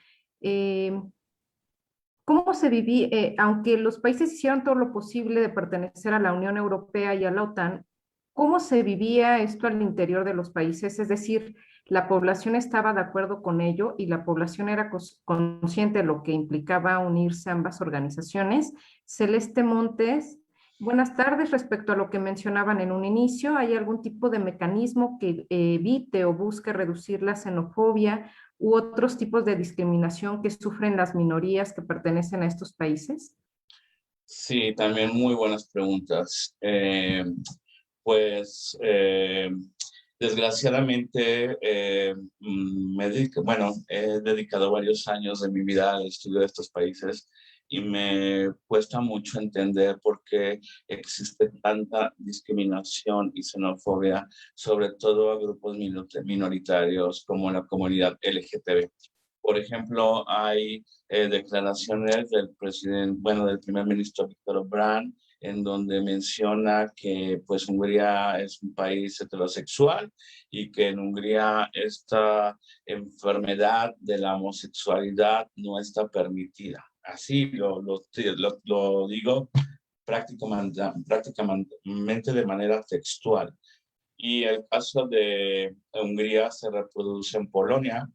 ¿Cómo se vivía, aunque los países hicieron todo lo posible de pertenecer a la Unión Europea y a la OTAN, cómo se vivía esto al interior de los países? Es decir, la población estaba de acuerdo con ello y la población era consciente de lo que implicaba unirse a ambas organizaciones. Celeste Montes, buenas tardes. Respecto a lo que mencionaban en un inicio, ¿hay algún tipo de mecanismo que evite o busque reducir la xenofobia u otros tipos de discriminación que sufren las minorías que pertenecen a estos países? Sí, también muy buenas preguntas. Pues desgraciadamente bueno, he dedicado varios años de mi vida al estudio de estos países y me cuesta mucho entender por qué existe tanta discriminación y xenofobia, sobre todo a grupos minoritarios como la comunidad LGTB. Por ejemplo, hay declaraciones del presidente, bueno, del primer ministro Viktor Orbán, en donde menciona que pues Hungría es un país heterosexual y que en Hungría esta enfermedad de la homosexualidad no está permitida. Así lo digo prácticamente de manera textual. Y el caso de Hungría se reproduce en Polonia,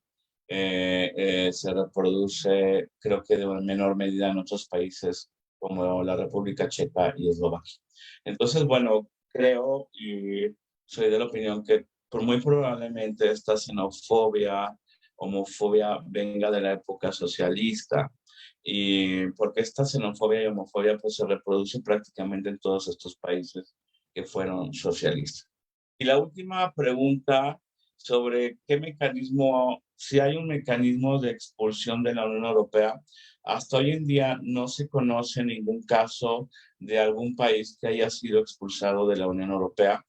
se reproduce creo que de menor medida en otros países como la República Checa y Eslovaquia. Entonces, bueno, creo y soy de la opinión que muy probablemente esta xenofobia, homofobia venga de la época socialista y porque esta xenofobia y homofobia pues se reproduce prácticamente en todos estos países que fueron socialistas. Y la última pregunta sobre qué mecanismo, si hay un mecanismo de expulsión de la Unión Europea. Hasta hoy en día no se conoce ningún caso de algún país que haya sido expulsado de la Unión Europea.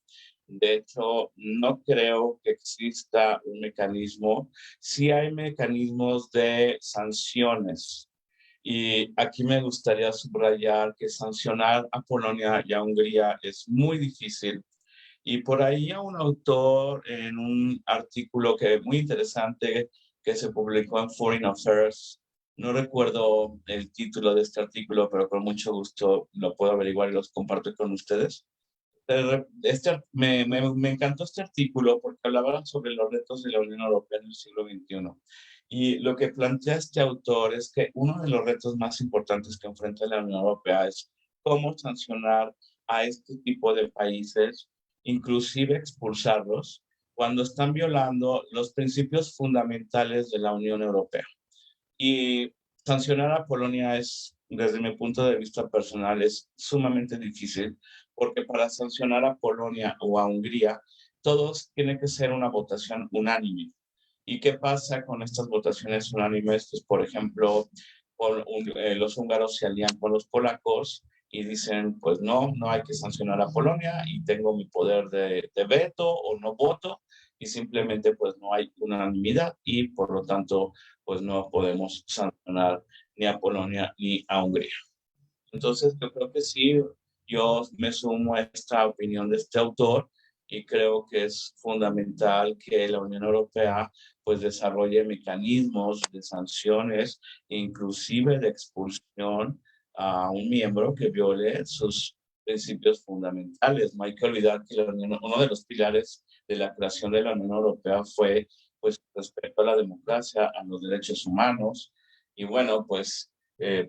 De hecho, no creo que exista un mecanismo. Sí hay mecanismos de sanciones. Y aquí me gustaría subrayar que sancionar a Polonia y a Hungría es muy difícil y por ahí a un autor en un artículo que muy interesante que se publicó en Foreign Affairs, no recuerdo el título de este artículo, pero con mucho gusto lo puedo averiguar y los comparto con ustedes. Me encantó este artículo porque hablaba sobre los retos de la Unión Europea en el siglo XXI. Y lo que plantea este autor es que uno de los retos más importantes que enfrenta la Unión Europea es cómo sancionar a este tipo de países, inclusive expulsarlos, cuando están violando los principios fundamentales de la Unión Europea. Y sancionar a Polonia es, desde mi punto de vista personal, es sumamente difícil, porque para sancionar a Polonia o a Hungría, todos tiene que ser una votación unánime. ¿Y qué pasa con estas votaciones unánimes? Pues, por ejemplo, los húngaros se alían con los polacos y dicen, pues no hay que sancionar a Polonia y tengo mi poder de veto o no voto y simplemente pues no hay unanimidad y por lo tanto pues no podemos sancionar ni a Polonia ni a Hungría. Entonces yo creo que sí, yo me sumo a esta opinión de este autor y creo que es fundamental que la Unión Europea pues desarrolle mecanismos de sanciones, inclusive de expulsión a un miembro que viole sus principios fundamentales. No hay que olvidar que uno de los pilares de la creación de la Unión Europea fue pues respecto a la democracia, a los derechos humanos y bueno, pues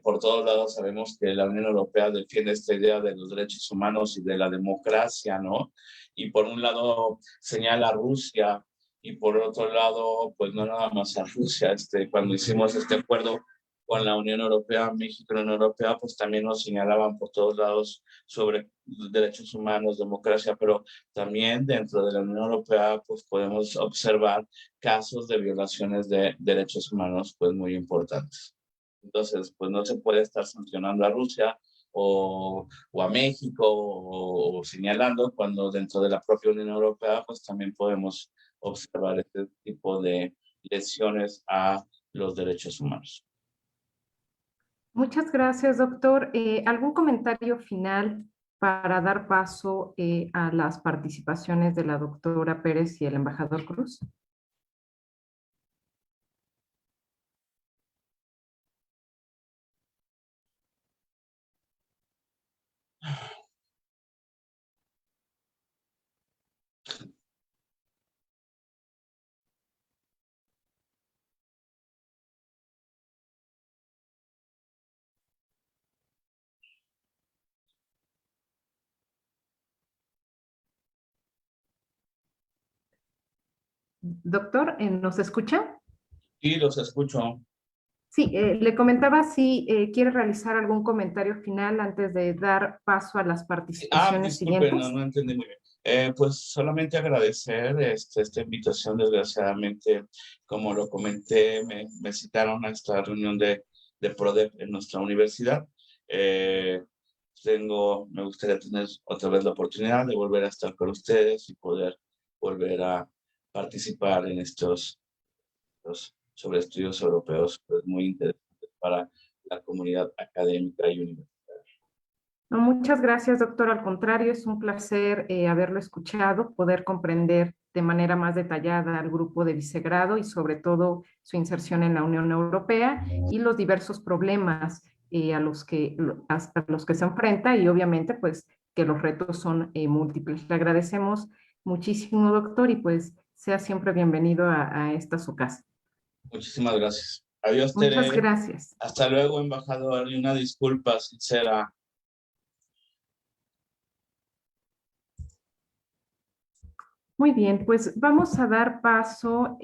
por todos lados sabemos que la Unión Europea defiende esta idea de los derechos humanos y de la democracia, ¿no? Y por un lado señala a Rusia y por otro lado, pues no nada más a Rusia. Cuando hicimos este acuerdo con la Unión Europea, México y la Unión Europea, pues también nos señalaban por todos lados sobre derechos humanos, democracia, pero también dentro de la Unión Europea, pues podemos observar casos de violaciones de derechos humanos, pues muy importantes. Entonces, pues no se puede estar sancionando a Rusia o a México o señalando cuando dentro de la propia Unión Europea, pues también podemos observar este tipo de lesiones a los derechos humanos. Muchas gracias, doctor. ¿Algún comentario final para dar paso a las participaciones de la doctora Pérez y el embajador Cruz? Doctor, ¿nos escucha? Sí, los escucho. Sí, le comentaba si quiere realizar algún comentario final antes de dar paso a las participaciones Disculpe, no, siguientes. no entendí muy bien. Pues solamente agradecer esta invitación. Desgraciadamente, como lo comenté, me citaron a esta reunión de PRODEP en nuestra universidad. Eh, me gustaría tener otra vez la oportunidad de volver a estar con ustedes y poder volver a participar en sobre estudios europeos, pues muy interesantes para la comunidad académica y universitaria. No, muchas gracias, doctor. Al contrario, es un placer haberlo escuchado, poder comprender de manera más detallada al grupo de vicegrado y sobre todo su inserción en la Unión Europea y los diversos problemas a los que se enfrenta y obviamente pues que los retos son múltiples. Le agradecemos muchísimo, doctor, y pues sea siempre bienvenido a esta su casa. Muchísimas gracias. Adiós, Muchas Tere. gracias. Hasta luego, embajador, y una disculpa sincera. Muy bien, pues vamos a dar paso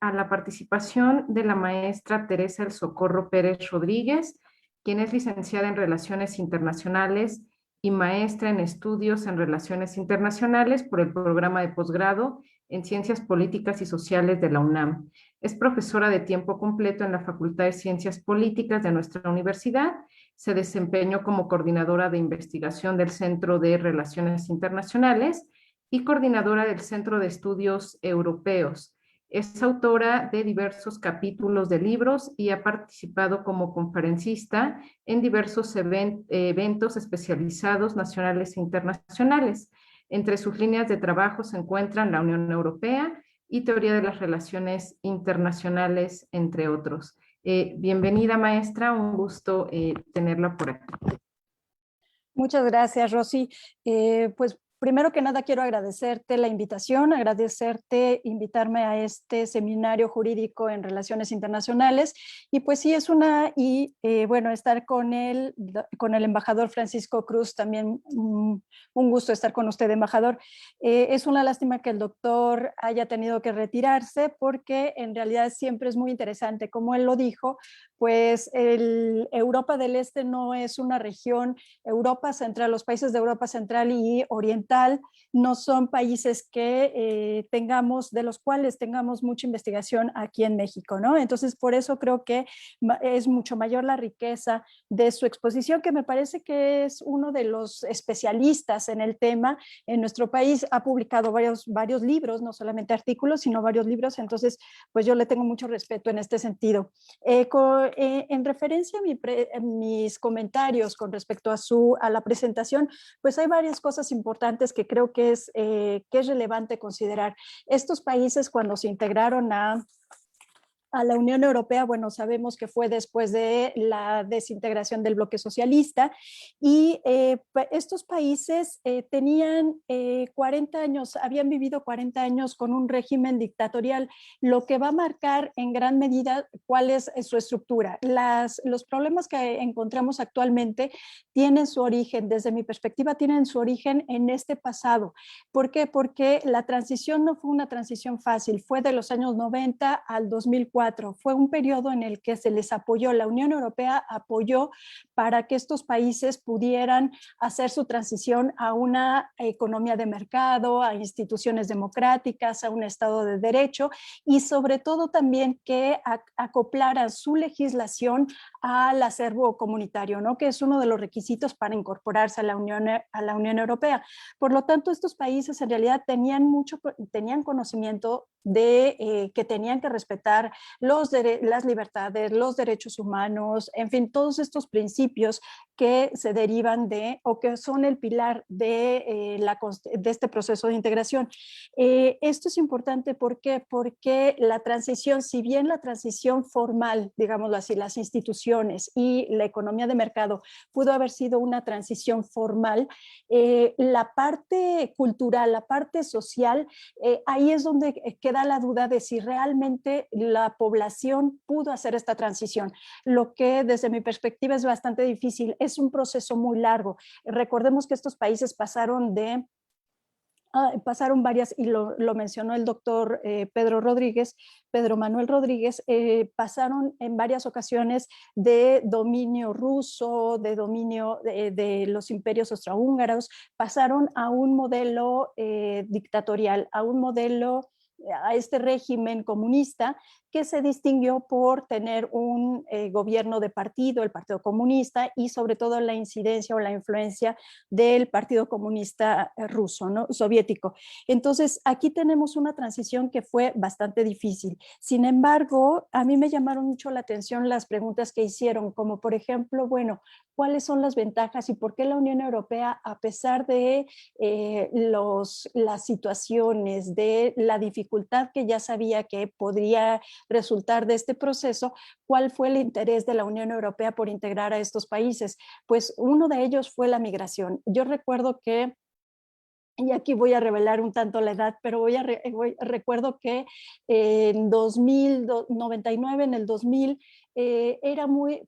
a la participación de la maestra Teresa El Socorro Pérez Rodríguez, quien es licenciada en Relaciones Internacionales y maestra en Estudios en Relaciones Internacionales por el programa de posgrado en Ciencias Políticas y Sociales de la UNAM. Es profesora de tiempo completo en la Facultad de Ciencias Políticas de nuestra universidad. Se desempeñó como coordinadora de investigación del Centro de Relaciones Internacionales y coordinadora del Centro de Estudios Europeos. Es autora de diversos capítulos de libros y ha participado como conferencista en diversos eventos especializados nacionales e internacionales. Entre sus líneas de trabajo se encuentran la Unión Europea y teoría de las relaciones internacionales, entre otros. Bienvenida, maestra, un gusto tenerla por aquí. Muchas gracias, Rosy. Pues primero que nada quiero agradecerte la invitación, agradecerte invitarme a este seminario jurídico en relaciones internacionales y pues sí es bueno, estar con el embajador Francisco Cruz también, un gusto estar con usted, embajador. Es una lástima que el doctor haya tenido que retirarse porque en realidad siempre es muy interesante, como él lo dijo, pues Europa del Este no es una región. Europa Central, los países de Europa Central y Oriental no son países que de los cuales tengamos mucha investigación aquí en México, ¿no? Entonces, por eso creo que es mucho mayor la riqueza de su exposición, que me parece que es uno de los especialistas en el tema en nuestro país. Ha publicado varios libros, no solamente artículos, sino varios libros, entonces, pues yo le tengo mucho respeto en este sentido. En referencia a mis comentarios con respecto a la presentación, pues hay varias cosas importantes que creo que es relevante considerar. Estos países cuando se integraron a la Unión Europea, bueno, sabemos que fue después de la desintegración del bloque socialista y estos países tenían 40 años, habían vivido 40 años con un régimen dictatorial, lo que va a marcar en gran medida cuál es su estructura. Los problemas que encontramos actualmente tienen su origen, desde mi perspectiva, tienen su origen en este pasado. ¿Por qué? Porque la transición no fue una transición fácil, fue de los años 90 al 2004. Fue un periodo en el que se les apoyó, la Unión Europea apoyó para que estos países pudieran hacer su transición a una economía de mercado, a instituciones democráticas, a un Estado de Derecho y sobre todo también que acoplaran su legislación al acervo comunitario, ¿no? Que es uno de los requisitos para incorporarse a la Unión Europea. Por lo tanto, estos países en realidad tenían conocimiento de que tenían que respetar las libertades, los derechos humanos, en fin, todos estos principios que se derivan o que son el pilar de este proceso de integración. Esto es importante porque la transición, si bien la transición formal, digámoslo así, las instituciones y la economía de mercado pudo haber sido una transición formal, la parte cultural, la parte social, ahí es donde queda la duda de si realmente la población pudo hacer esta transición, lo que desde mi perspectiva es bastante difícil, es un proceso muy largo. Recordemos que estos países pasaron de pasaron varias, y lo mencionó el doctor Pedro Manuel Rodríguez, pasaron en varias ocasiones de dominio ruso, de dominio de los imperios austrohúngaros, pasaron a un modelo dictatorial, a un modelo, a este régimen comunista que se distinguió por tener un gobierno de partido, el Partido Comunista, y sobre todo la incidencia o la influencia del Partido Comunista ruso, ¿no? Soviético. Entonces, aquí tenemos una transición que fue bastante difícil. Sin embargo, a mí me llamaron mucho la atención las preguntas que hicieron, como por ejemplo, bueno, ¿cuáles son las ventajas y por qué la Unión Europea, a pesar de las situaciones, de la dificultad que ya sabía que podría resultar de este proceso, cuál fue el interés de la Unión Europea por integrar a estos países? Pues uno de ellos fue la migración. Yo recuerdo que, y aquí voy a revelar un tanto la edad, pero recuerdo que en 99, en el 2000, era muy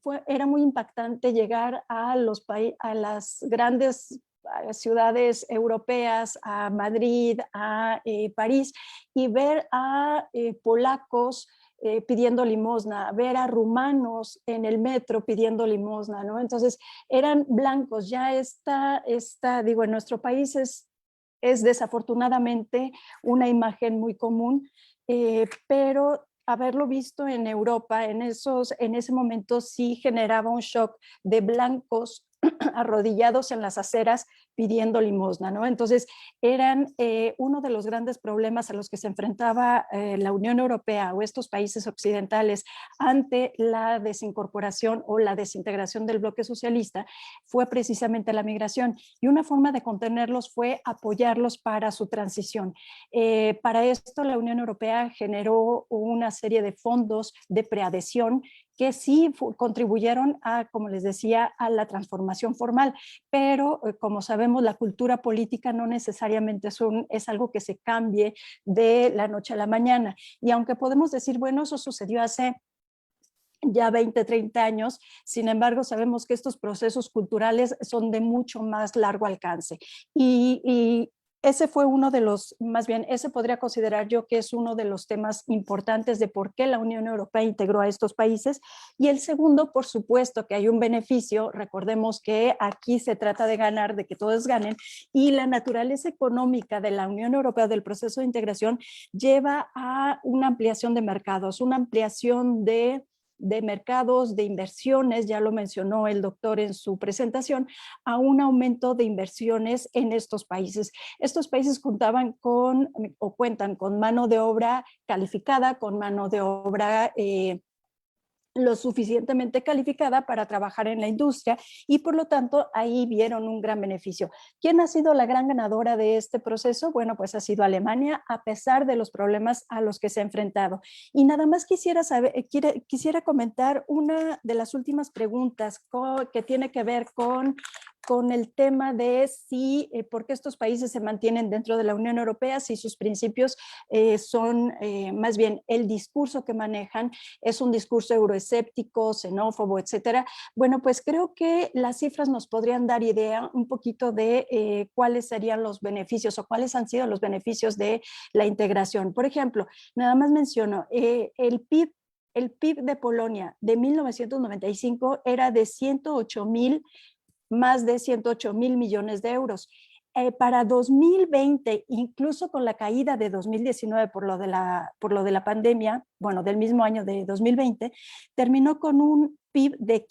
impactante llegar a las grandes ciudades europeas, a Madrid, a París, y ver a polacos pidiendo limosna, ver a rumanos en el metro pidiendo limosna, ¿no? Entonces eran blancos. Ya digo, en nuestro país es desafortunadamente una imagen muy común, pero haberlo visto en Europa en ese momento sí generaba un shock de blancos arrodillados en las aceras pidiendo limosna, ¿no? Entonces eran uno de los grandes problemas a los que se enfrentaba la Unión Europea o estos países occidentales ante la desincorporación o la desintegración del bloque socialista, fue precisamente la migración, y una forma de contenerlos fue apoyarlos para su transición. Para esto la Unión Europea generó una serie de fondos de preadhesión que sí contribuyeron a, como les decía, a la transformación formal, pero como sabemos, la cultura política no necesariamente es algo que se cambie de la noche a la mañana. Y aunque podemos decir, bueno, eso sucedió hace ya 20, 30 años, sin embargo, sabemos que estos procesos culturales son de mucho más largo alcance. Y ese fue uno de los, más bien, ese podría considerar yo que es uno de los temas importantes de por qué la Unión Europea integró a estos países. Y el segundo, por supuesto, que hay un beneficio. Recordemos que aquí se trata de ganar, de que todos ganen, y la naturaleza económica de la Unión Europea, del proceso de integración, lleva a una ampliación de mercados, una ampliación de mercados, de inversiones, ya lo mencionó el doctor en su presentación, a un aumento de inversiones en estos países. Estos países contaban con o cuentan con mano de obra calificada, con mano de obra lo suficientemente calificada para trabajar en la industria, y por lo tanto ahí vieron un gran beneficio. ¿Quién ha sido la gran ganadora de este proceso? Bueno, pues ha sido Alemania, a pesar de los problemas a los que se ha enfrentado. Y nada más quisiera comentar una de las últimas preguntas que tiene que ver con el tema de si, por qué estos países se mantienen dentro de la Unión Europea, si sus principios son, más bien, el discurso que manejan es un discurso euroescéptico, xenófobo, etcétera. Bueno, pues creo que las cifras nos podrían dar idea un poquito de cuáles serían los beneficios o cuáles han sido los beneficios de la integración. Por ejemplo, nada más menciono, el PIB de Polonia de 1995 era de más de 108,000 millones de euros. Para 2020, incluso con la caída de 2019 por lo de la pandemia, bueno, del mismo año de 2020, terminó con un PIB de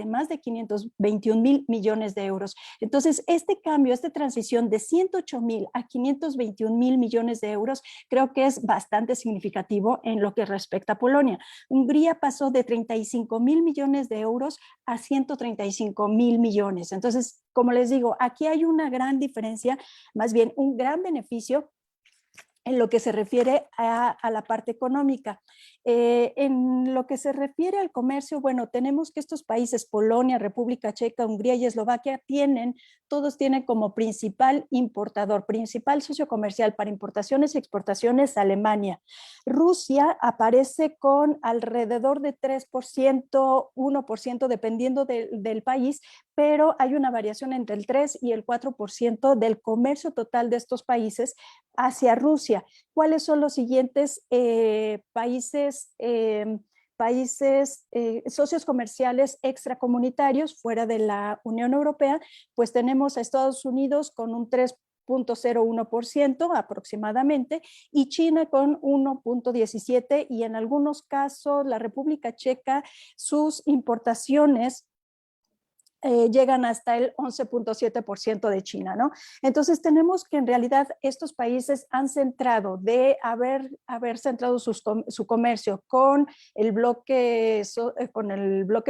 más de 521,000 millones de euros. Entonces, este cambio, esta transición de 108,000 a 521,000 millones de euros, creo que es bastante significativo en lo que respecta a Polonia. Hungría pasó de 35,000 millones de euros a 135,000 millones. Entonces, como les digo, aquí hay una gran diferencia, más bien un gran beneficio en lo que se refiere a la parte económica. En lo que se refiere al comercio, bueno, tenemos que estos países, Polonia, República Checa, Hungría y Eslovaquia, todos tienen como principal importador, principal socio comercial para importaciones y exportaciones Alemania. Rusia aparece con alrededor de 3%, 1%, dependiendo del país, pero hay una variación entre el 3 y el 4% del comercio total de estos países hacia Rusia. ¿Cuáles son los siguientes países socios comerciales extracomunitarios fuera de la Unión Europea? Pues tenemos a Estados Unidos con un 3,01% aproximadamente, y China con 1,17%, y en algunos casos la República Checa, sus importaciones llegan hasta el 11,7% de China, ¿no? Entonces tenemos que en realidad estos países han centrado de haber centrado su comercio con el bloque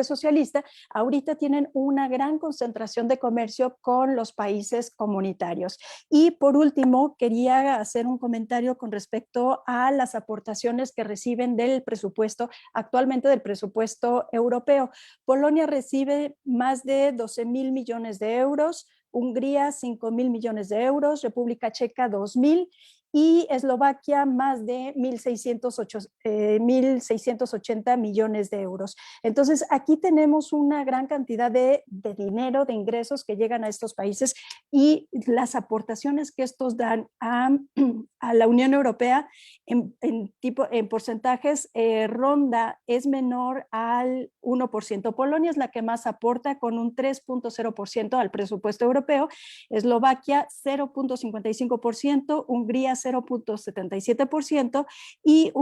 socialista, ahorita tienen una gran concentración de comercio con los países comunitarios. Y por último, quería hacer un comentario con respecto a las aportaciones que reciben del presupuesto, actualmente del presupuesto europeo. Polonia recibe más de 12,000 millones de euros, Hungría 5,000 millones de euros, República Checa 2,000 y Eslovaquia más de 1,680 millones de euros. Entonces, aquí tenemos una gran cantidad de dinero, de ingresos que llegan a estos países, y las aportaciones que estos dan a la Unión Europea en porcentajes es menor al 1%. Polonia es la que más aporta con un 3,0% al presupuesto europeo, Eslovaquia 0,55%, Hungría 0,77% y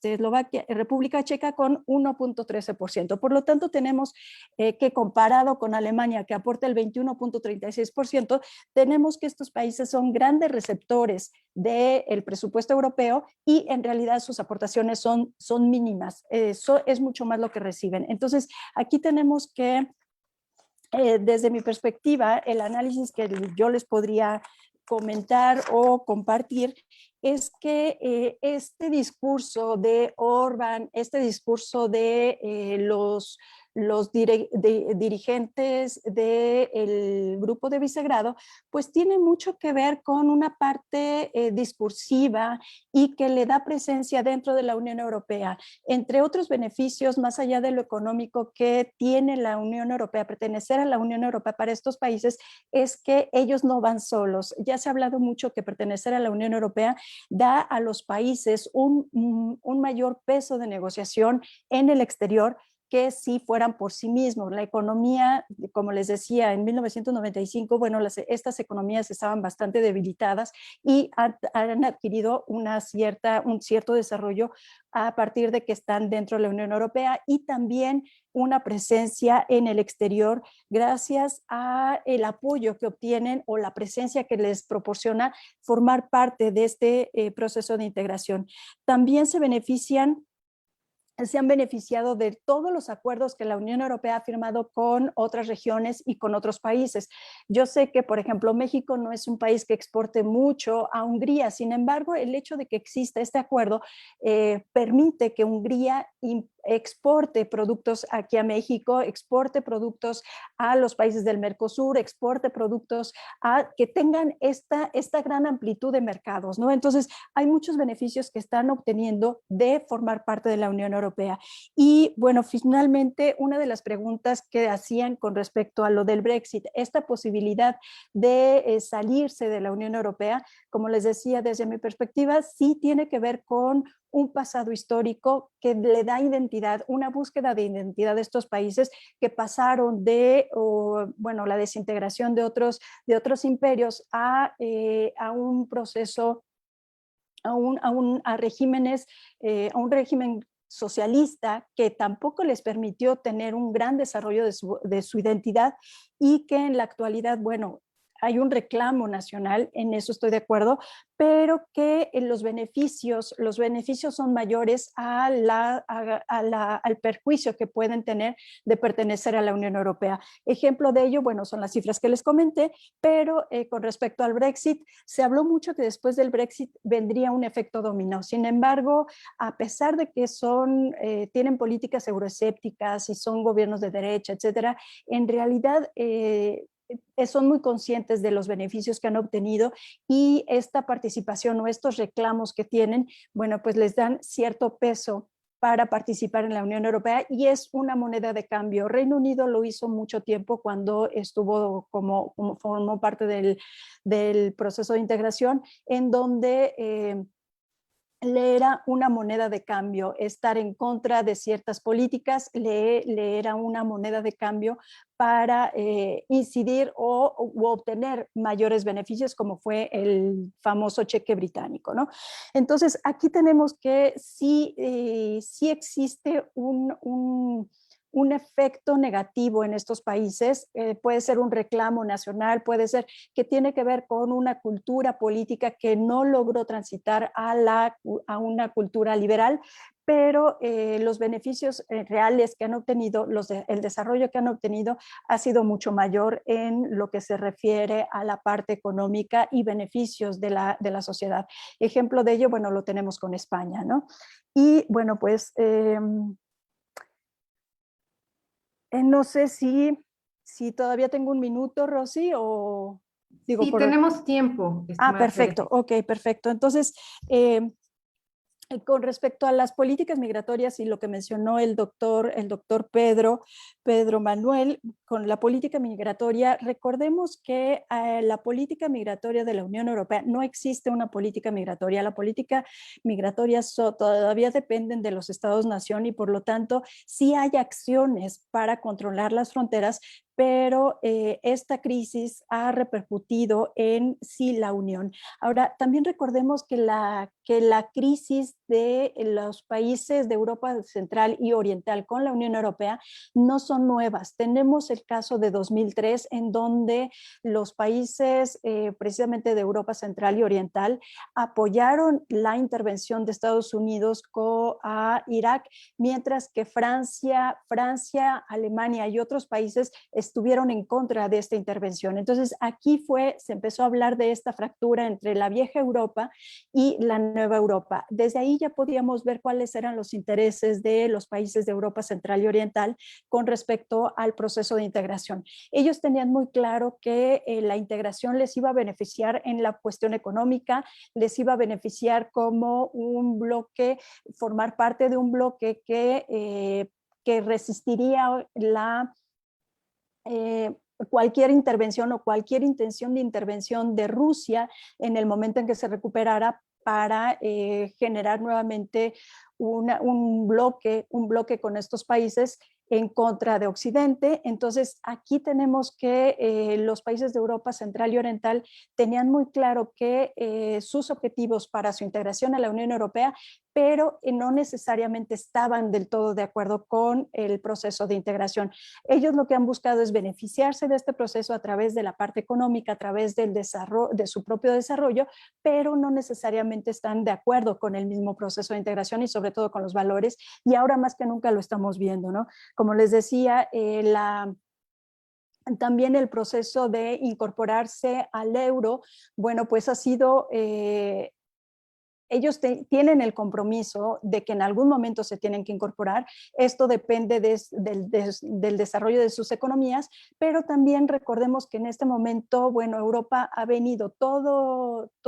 Eslovaquia, República Checa con 1,13%. Por lo tanto, tenemos que comparado con Alemania, que aporta el 21,36%, tenemos que estos países son grandes receptores del presupuesto europeo y en realidad sus aportaciones son mínimas. Eso es mucho más lo que reciben. Entonces, aquí tenemos que, desde mi perspectiva, el análisis que yo les podría comentar o compartir es que este discurso de Orbán, este discurso de los dirigentes del grupo de Visegrado, pues tiene mucho que ver con una parte discursiva y que le da presencia dentro de la Unión Europea. Entre otros beneficios, más allá de lo económico que tiene la Unión Europea, pertenecer a la Unión Europea para estos países, es que ellos no van solos. Ya se ha hablado mucho que pertenecer a la Unión Europea da a los países un mayor peso de negociación en el exterior que si fueran por sí mismos. La economía, como les decía, en 1995, bueno, estas economías estaban bastante debilitadas y han adquirido un cierto desarrollo a partir de que están dentro de la Unión Europea, y también una presencia en el exterior gracias a el apoyo que obtienen o la presencia que les proporciona formar parte de este proceso de integración. También se han beneficiado de todos los acuerdos que la Unión Europea ha firmado con otras regiones y con otros países. Yo sé que, por ejemplo, México no es un país que exporte mucho a Hungría. Sin embargo, el hecho de que exista este acuerdo permite que Hungría exporte productos aquí a México, exporte productos a los países del Mercosur, exporte productos que tengan esta gran amplitud de mercados, ¿no? Entonces, hay muchos beneficios que están obteniendo de formar parte de la Unión Europea. Y bueno, finalmente, una de las preguntas que hacían con respecto a lo del Brexit, esta posibilidad de salirse de la Unión Europea, como les decía, desde mi perspectiva, sí tiene que ver con un pasado histórico que le da identidad, una búsqueda de identidad de estos países que pasaron de la desintegración de otros imperios a un proceso, a un régimen socialista que tampoco les permitió tener un gran desarrollo de su identidad, y que en la actualidad, bueno, hay un reclamo nacional, en eso estoy de acuerdo, pero que los beneficios son mayores al perjuicio que pueden tener de pertenecer a la Unión Europea. Ejemplo de ello, bueno, son las cifras que les comenté, pero con respecto al Brexit, se habló mucho que después del Brexit vendría un efecto dominó. Sin embargo, a pesar de que tienen políticas euroescépticas y son gobiernos de derecha, etcétera, en realidad son muy conscientes de los beneficios que han obtenido y esta participación o estos reclamos que tienen, bueno, pues les dan cierto peso para participar en la Unión Europea y es una moneda de cambio. Reino Unido lo hizo mucho tiempo cuando estuvo como formó parte del proceso de integración, en donde le era una moneda de cambio. Estar en contra de ciertas políticas le era una moneda de cambio para incidir u obtener mayores beneficios, como fue el famoso cheque británico, ¿no? Entonces, aquí tenemos que sí existe un efecto negativo en estos países, puede ser un reclamo nacional, puede ser que tiene que ver con una cultura política que no logró transitar a una cultura liberal, pero los beneficios reales que han obtenido, el desarrollo que han obtenido ha sido mucho mayor en lo que se refiere a la parte económica y beneficios de la sociedad. Ejemplo de ello, bueno, lo tenemos con España, ¿no? Y bueno, pues no sé si todavía tengo un minuto, Rosy, o digo Sí, tenemos tiempo, estimada perfecto, Tere. ok, perfecto. Entonces, con respecto a las políticas migratorias y lo que mencionó el doctor Pedro Manuel, con la política migratoria, recordemos que la política migratoria de la Unión Europea, no existe una política migratoria. La política migratoria todavía dependen de los Estados-nación y por lo tanto sí hay acciones para controlar las fronteras, pero esta crisis ha repercutido en sí la Unión. Ahora, también recordemos que la crisis de los países de Europa Central y Oriental con la Unión Europea no son nuevas. Tenemos el caso de 2003, en donde los países precisamente de Europa Central y Oriental apoyaron la intervención de Estados Unidos a Irak, mientras que Francia, Alemania y otros países estuvieron en contra de esta intervención. Entonces, aquí se empezó a hablar de esta fractura entre la vieja Europa y la nueva Europa. Desde ahí ya podíamos ver cuáles eran los intereses de los países de Europa Central y Oriental con respecto al proceso de integración. Ellos tenían muy claro que la integración les iba a beneficiar en la cuestión económica, les iba a beneficiar como un bloque, formar parte de un bloque que resistiría cualquier intervención o cualquier intención de intervención de Rusia en el momento en que se recuperara para generar nuevamente un bloque con estos países en contra de Occidente. Entonces, aquí tenemos que los países de Europa Central y Oriental tenían muy claro que sus objetivos para su integración a la Unión Europea, pero no necesariamente estaban del todo de acuerdo con el proceso de integración. Ellos lo que han buscado es beneficiarse de este proceso a través de la parte económica, a través del desarrollo, de su propio desarrollo, pero no necesariamente están de acuerdo con el mismo proceso de integración y sobre todo con los valores, y ahora más que nunca lo estamos viendo, ¿no? Como les decía, también el proceso de incorporarse al euro, bueno, pues ha sido ellos tienen el compromiso de que en algún momento se tienen que incorporar. Esto depende del desarrollo de sus economías, pero también recordemos que en este momento, bueno, Europa ha venido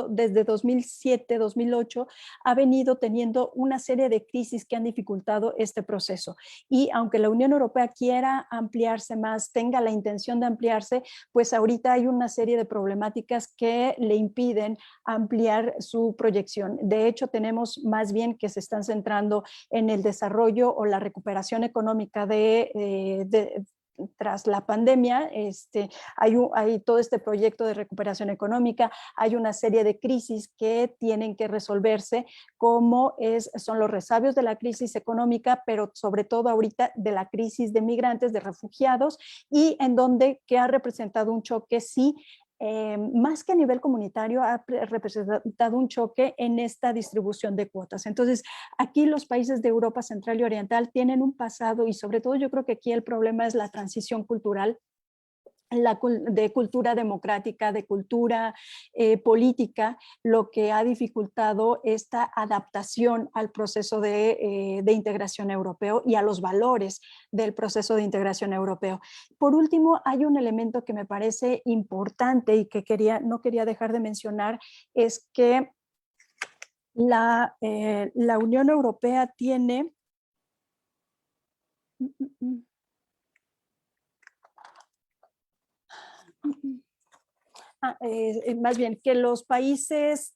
desde 2007, 2008, ha venido teniendo una serie de crisis que han dificultado este proceso. Y aunque la Unión Europea quiera ampliarse más, tenga la intención de ampliarse, pues ahorita hay una serie de problemáticas que le impiden ampliar su proyección. De hecho, tenemos más bien que se están centrando en el desarrollo o la recuperación económica tras la pandemia. Hay todo este proyecto de recuperación económica, hay una serie de crisis que tienen que resolverse, como son los resabios de la crisis económica, pero sobre todo ahorita de la crisis de migrantes, de refugiados, y en donde que ha representado un choque, sí, más que a nivel comunitario, ha representado un choque en esta distribución de cuotas. Entonces, aquí los países de Europa Central y Oriental tienen un pasado, y sobre todo yo creo que aquí el problema es la transición cultural, de cultura democrática, de cultura política, lo que ha dificultado esta adaptación al proceso de integración europeo y a los valores del proceso de integración europeo. Por último, hay un elemento que me parece importante y que no quería dejar de mencionar, es que la Unión Europea tiene... más bien que los países,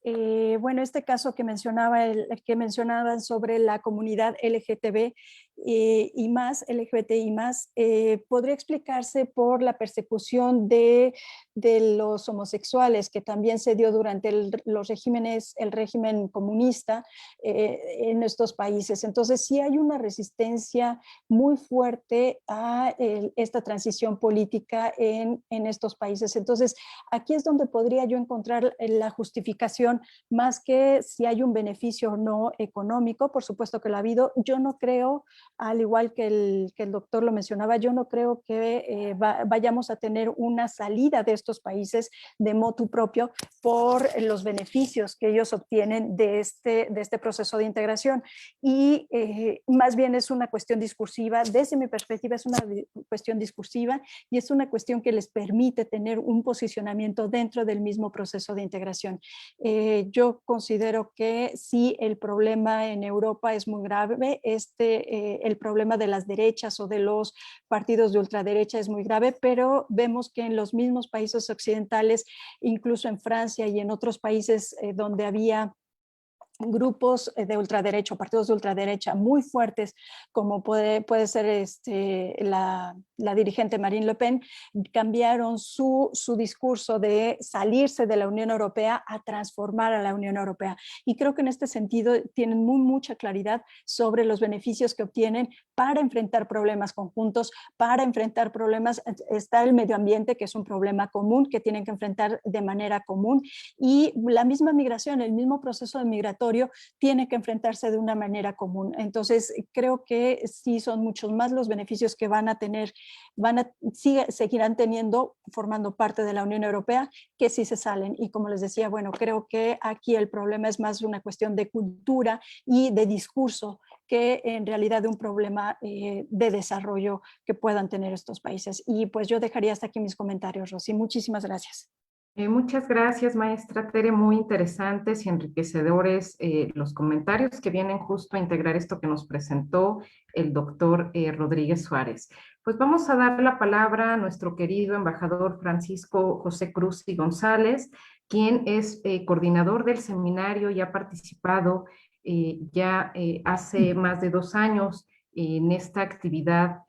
bueno, este caso que mencionaban sobre la comunidad LGTB y más, LGBTI más, podría explicarse por la persecución de los homosexuales, que también se dio durante el régimen comunista en estos países. Entonces, sí hay una resistencia muy fuerte a esta transición política en estos países. Entonces, aquí es donde podría yo encontrar la justificación, más que si hay un beneficio o no económico. Por supuesto que lo ha habido. Yo no creo, al igual que el doctor lo mencionaba, yo no creo que vayamos a tener una salida de estos países de motu propio por los beneficios que ellos obtienen de este proceso de integración. Y más bien es una cuestión discursiva. Desde mi perspectiva es una cuestión discursiva y es una cuestión que les permite tener un posicionamiento dentro del mismo proceso de integración. Yo considero que sí, el problema en Europa es muy grave. El problema de las derechas o de los partidos de ultraderecha es muy grave, pero vemos que en los mismos países occidentales, incluso en Francia y en otros países donde había grupos de ultraderecha, partidos de ultraderecha muy fuertes, como puede ser la dirigente Marine Le Pen, cambiaron su discurso de salirse de la Unión Europea a transformar a la Unión Europea. Y creo que en este sentido tienen mucha claridad sobre los beneficios que obtienen para enfrentar problemas conjuntos, para enfrentar problemas. Está el medio ambiente, que es un problema común que tienen que enfrentar de manera común, y la misma migración, el mismo proceso de migratorio tiene que enfrentarse de una manera común. Entonces, creo que sí son muchos más los beneficios que van a tener, seguirán teniendo, formando parte de la Unión Europea, que sí se salen. Y como les decía, bueno, creo que aquí el problema es más una cuestión de cultura y de discurso que en realidad de un problema de desarrollo que puedan tener estos países. Y pues yo dejaría hasta aquí mis comentarios, Rosy. Muchísimas gracias. Muchas gracias, maestra Tere, muy interesantes y enriquecedores los comentarios que vienen justo a integrar esto que nos presentó el doctor Rodríguez Suárez. Pues vamos a dar la palabra a nuestro querido embajador Francisco José Cruz y González, quien es coordinador del seminario y ha participado hace más de 2 años en esta actividad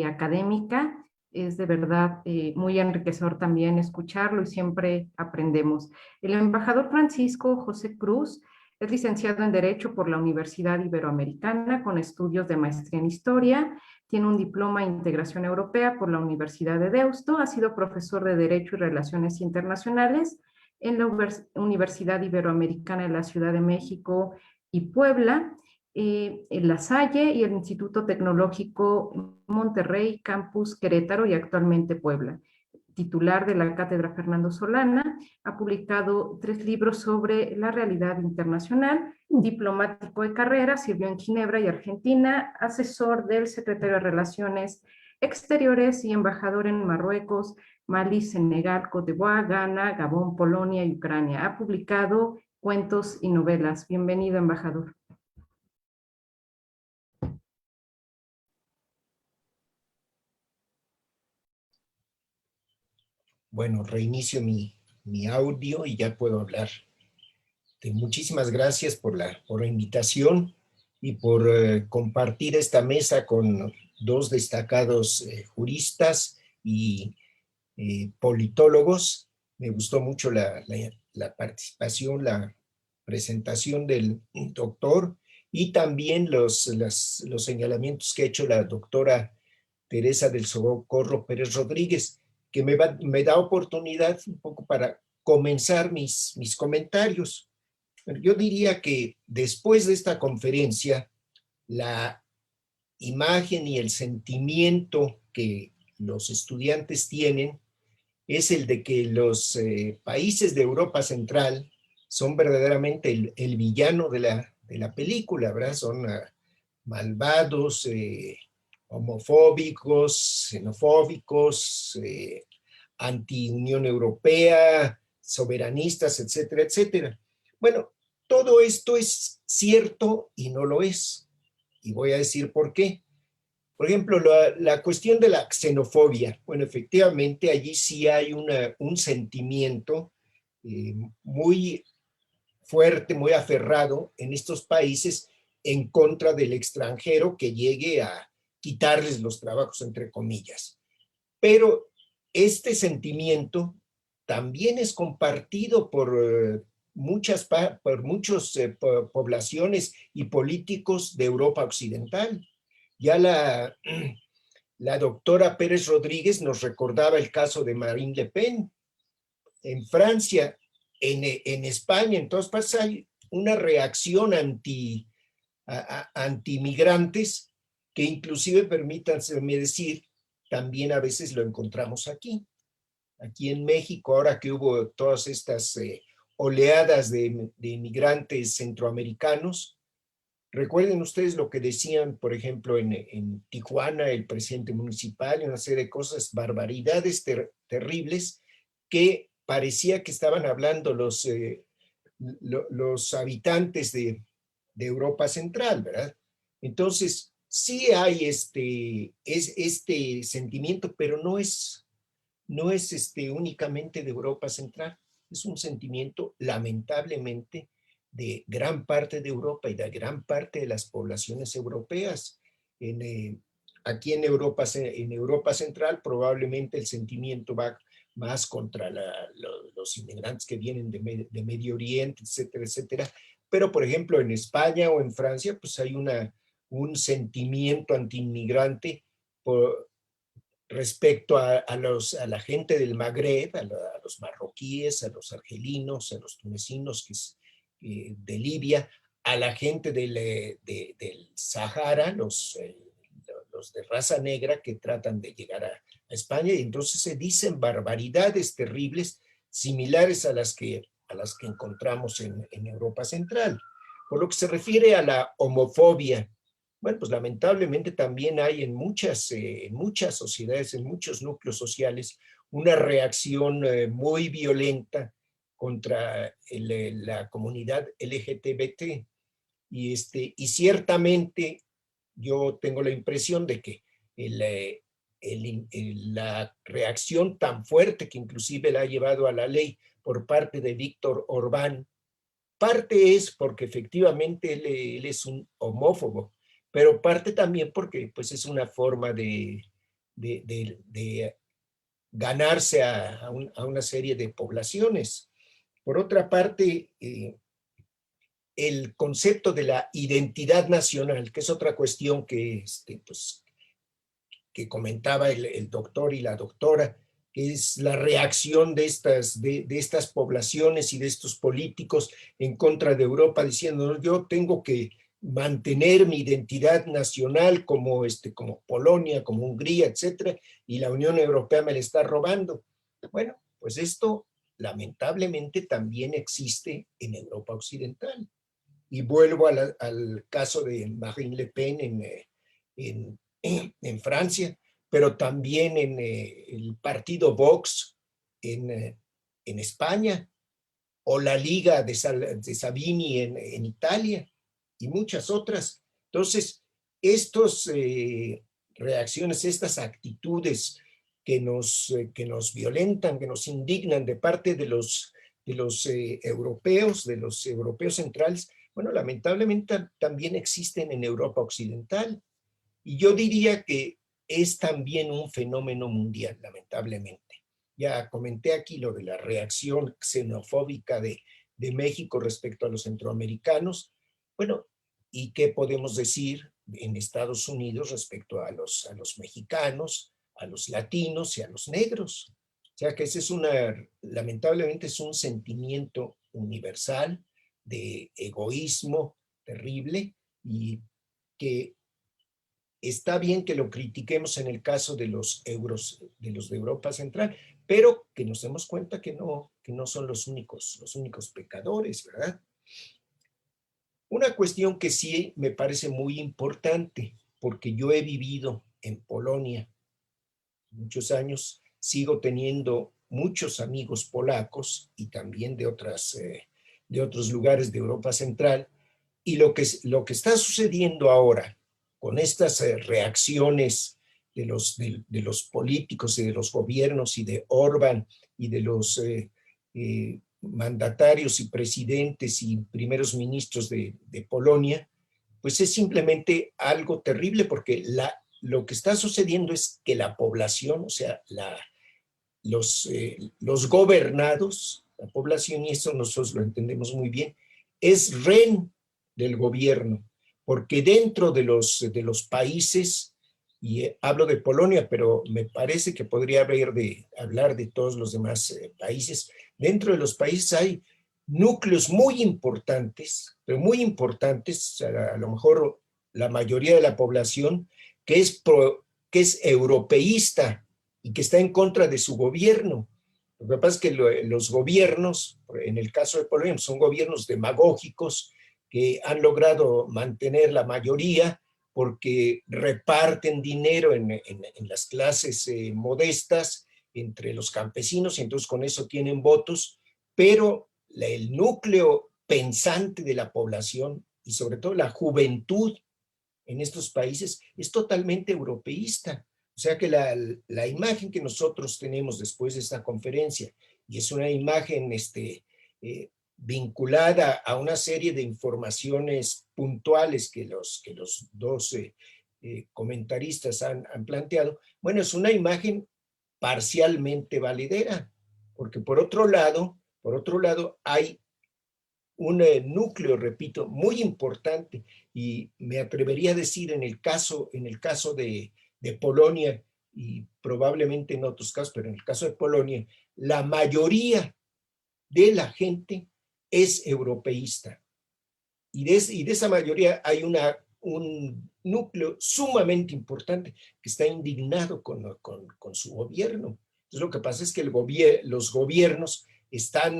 académica. Es de verdad muy enriquecedor también escucharlo y siempre aprendemos. El embajador Francisco José Cruz es licenciado en Derecho por la Universidad Iberoamericana con estudios de maestría en Historia, tiene un diploma en Integración Europea por la Universidad de Deusto, ha sido profesor de Derecho y Relaciones Internacionales en la Universidad Iberoamericana de la Ciudad de México y Puebla, en La Salle y el Instituto Tecnológico Monterrey, Campus Querétaro y actualmente Puebla. Titular de la Cátedra Fernando Solana, ha publicado 3 libros sobre la realidad internacional, diplomático de carrera, sirvió en Ginebra y Argentina, asesor del secretario de Relaciones Exteriores y embajador en Marruecos, Mali, Senegal, Cote d'Ivoire, Ghana, Gabón, Polonia y Ucrania. Ha publicado cuentos y novelas. Bienvenido, embajador. Bueno, reinicio mi audio y ya puedo hablar. Muchísimas gracias por la invitación y por compartir esta mesa con 2 destacados juristas y politólogos. Me gustó mucho la participación, la presentación del doctor y también los señalamientos que ha hecho la doctora Teresa del Socorro Pérez Rodríguez, que me da oportunidad un poco para comenzar mis comentarios. Yo diría que después de esta conferencia, la imagen y el sentimiento que los estudiantes tienen es el de que los países de Europa Central son verdaderamente el villano de la película, ¿verdad? Son malvados, homofóbicos, xenofóbicos, anti-Unión Europea, soberanistas, etcétera, etcétera. Bueno, todo esto es cierto y no lo es. Y voy a decir por qué. Por ejemplo, la cuestión de la xenofobia. Bueno, efectivamente, allí sí hay un sentimiento muy fuerte, muy aferrado en estos países en contra del extranjero que llegue a quitarles los trabajos, entre comillas. Pero este sentimiento también es compartido por muchas poblaciones y políticos de Europa Occidental. Ya la doctora Pérez Rodríguez nos recordaba el caso de Marine Le Pen. En Francia, en España, en todas partes hay una reacción anti-migrantes que inclusive, permítanme decir, también a veces lo encontramos aquí. Aquí en México, ahora que hubo todas estas oleadas de inmigrantes centroamericanos, recuerden ustedes lo que decían, por ejemplo, en Tijuana, el presidente municipal, una serie de cosas, barbaridades terribles, que parecía que estaban hablando los habitantes de Europa Central, ¿verdad? Entonces, sí hay este sentimiento, pero no es únicamente de Europa Central, es un sentimiento lamentablemente de gran parte de Europa y de gran parte de las poblaciones europeas. Aquí en Europa Central probablemente el sentimiento va más contra los inmigrantes que vienen de Medio Oriente, etcétera, etcétera. Pero, por ejemplo, en España o en Francia, pues hay un sentimiento antiinmigrante respecto a la gente del Magreb, a los marroquíes, a los argelinos, a los tunecinos de Libia, a la gente del Sahara, los de raza negra que tratan de llegar a España, y entonces se dicen barbaridades terribles similares a las que encontramos en Europa Central. Por lo que se refiere a la homofobia, bueno, pues lamentablemente también hay en muchas sociedades, en muchos núcleos sociales, una reacción muy violenta contra la comunidad LGBT. Y ciertamente yo tengo la impresión de que la reacción tan fuerte que inclusive la ha llevado a la ley por parte de Víctor Orbán, parte es porque efectivamente él es un homófobo, pero parte también porque pues, es una forma de ganarse a una serie de poblaciones. Por otra parte, el concepto de la identidad nacional, que es otra cuestión que, que comentaba el doctor y la doctora, que es la reacción de estas poblaciones y de estos políticos en contra de Europa, diciendo, yo tengo que mantener mi identidad nacional como Polonia, como Hungría, etcétera, y la Unión Europea me la está robando. Bueno, pues esto lamentablemente también existe en Europa Occidental. Y vuelvo al caso de Marine Le Pen en Francia, pero también en el partido Vox en España, o la Liga de Salvini en Italia, y muchas otras. Entonces, estas reacciones, estas actitudes que nos violentan, que nos indignan de parte de los europeos, de los europeos centrales, bueno, lamentablemente también existen en Europa Occidental. Y yo diría que es también un fenómeno mundial, lamentablemente. Ya comenté aquí lo de la reacción xenofóbica de México respecto a los centroamericanos. Bueno, ¿y qué podemos decir en Estados Unidos respecto a los mexicanos, a los latinos y a los negros? O sea que ese es lamentablemente es un sentimiento universal de egoísmo terrible y que está bien que lo critiquemos en el caso de los de Europa Central, pero que nos demos cuenta que no son los únicos pecadores, ¿verdad? Una cuestión que sí me parece muy importante, porque yo he vivido en Polonia muchos años, sigo teniendo muchos amigos polacos y también de otros lugares de Europa Central, y lo que está sucediendo ahora con estas reacciones de los políticos y de los gobiernos y de Orbán y de los mandatarios y presidentes y primeros ministros de Polonia, pues es simplemente algo terrible porque lo que está sucediendo es que la población, o sea, los gobernados, la población, y eso nosotros lo entendemos muy bien, es rehén del gobierno, porque dentro de los países, y hablo de Polonia, pero me parece que podría hablar de todos los demás países, dentro de los países hay núcleos muy importantes, pero muy importantes, a lo mejor la mayoría de la población, que es europeísta y que está en contra de su gobierno. Lo que pasa es que los gobiernos, en el caso de Polonia, son gobiernos demagógicos que han logrado mantener la mayoría porque reparten dinero en las clases modestas entre los campesinos y entonces con eso tienen votos, pero el núcleo pensante de la población y sobre todo la juventud en estos países es totalmente europeísta. O sea que la imagen que nosotros tenemos después de esta conferencia, y es una imagen vinculada a una serie de informaciones puntuales que los dos comentaristas han planteado, bueno, es una imagen parcialmente valedera, porque por otro lado hay un núcleo, repito, muy importante, y me atrevería a decir en el caso de Polonia, y probablemente en otros casos, pero en el caso de Polonia, la mayoría de la gente es europeísta. Y de esa mayoría hay un núcleo sumamente importante que está indignado con su gobierno. Entonces, lo que pasa es que los gobiernos están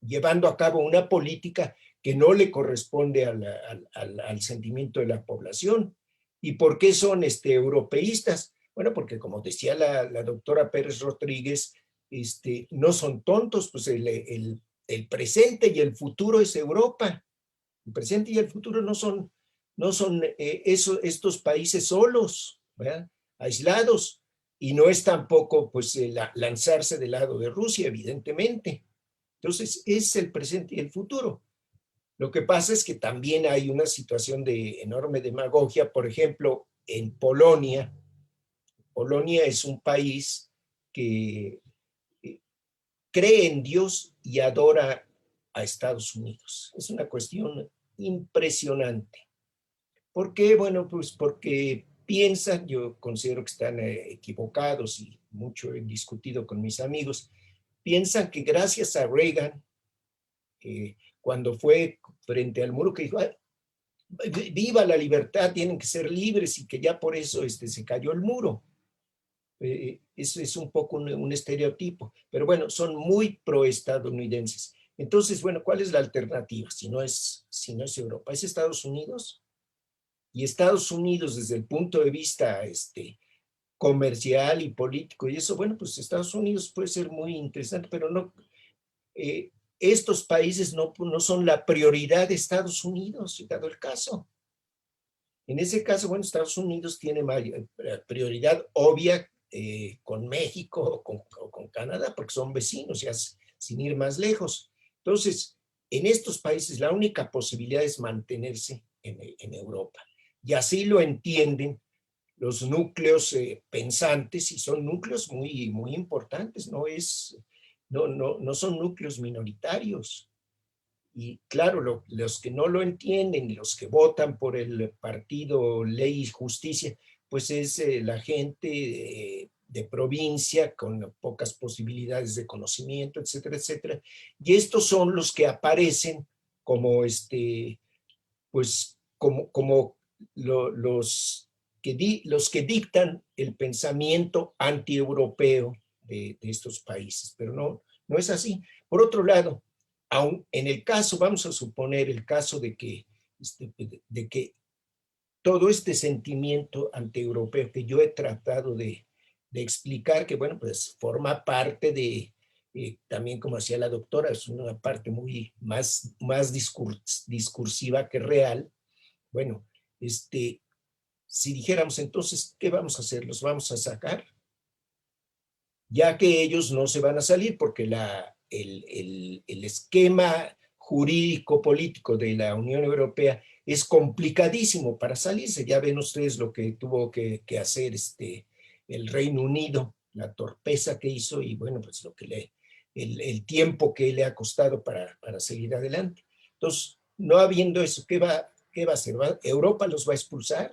llevando a cabo una política que no le corresponde al sentimiento de la población. ¿Y por qué son europeístas? Bueno, porque como decía la doctora Pérez Rodríguez, no son tontos, pues el presente y el futuro es Europa. El presente y el futuro no son estos países solos, ¿verdad? Aislados, y no es tampoco pues lanzarse del lado de Rusia, evidentemente. Entonces, es el presente y el futuro. Lo que pasa es que también hay una situación de enorme demagogia. Por ejemplo, en Polonia es un país que cree en Dios y adora a Estados Unidos. Es una cuestión impresionante. ¿Por qué? Bueno, pues porque piensan, yo considero que están equivocados y mucho he discutido con mis amigos, piensan que gracias a Reagan, cuando fue frente al muro, que dijo, viva la libertad, tienen que ser libres, y que ya por eso se cayó el muro. Eso es un poco un estereotipo, pero bueno, son muy proestadounidenses. Entonces, bueno, ¿cuál es la alternativa si no es Europa? ¿Es Estados Unidos? Y Estados Unidos, desde el punto de vista comercial y político, y eso, bueno, pues Estados Unidos puede ser muy interesante, pero no, estos países no son la prioridad de Estados Unidos, dado el caso. En ese caso, bueno, Estados Unidos tiene prioridad obvia con México o con Canadá, porque son vecinos, ya sin ir más lejos. Entonces, en estos países la única posibilidad es mantenerse en Europa. Y así lo entienden los núcleos pensantes, y son núcleos muy, muy importantes, no son núcleos minoritarios. Y claro, los que no lo entienden y los que votan por el partido Ley y Justicia, pues es la gente de provincia, con pocas posibilidades de conocimiento, etcétera, etcétera. Y estos son los que aparecen como, pues, como los que dictan el pensamiento antieuropeo de estos países, pero no es así. Por otro lado, aun en el caso, vamos a suponer el caso de que todo este sentimiento antieuropeo que yo he tratado de explicar, que bueno, pues forma parte de, también como decía la doctora, es una parte muy más discursiva que real. Bueno, si dijéramos entonces, ¿qué vamos a hacer? ¿Los vamos a sacar? Ya que ellos no se van a salir porque el esquema jurídico político de la Unión Europea es complicadísimo para salirse. Ya ven ustedes lo que tuvo que hacer el Reino Unido, la torpeza que hizo y bueno, pues lo que el tiempo que le ha costado para seguir adelante. Entonces, no habiendo eso, ¿qué va a hacer? ¿Europa los va a expulsar?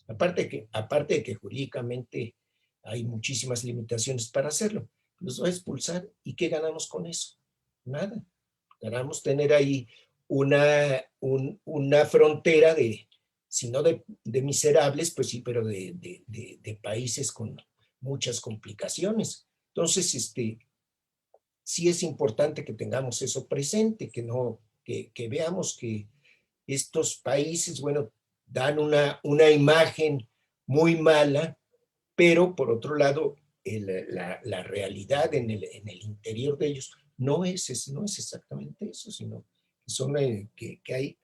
Aparte de que jurídicamente hay muchísimas limitaciones para hacerlo, los va a expulsar. ¿Y qué ganamos con eso? Nada. Ganamos tener ahí una frontera si no de miserables, pues sí, pero de países con muchas complicaciones. Entonces, sí es importante que tengamos eso presente, que veamos que estos países, bueno, dan una imagen muy mala, pero por otro lado, la realidad en el interior de ellos no es exactamente eso, sino que hay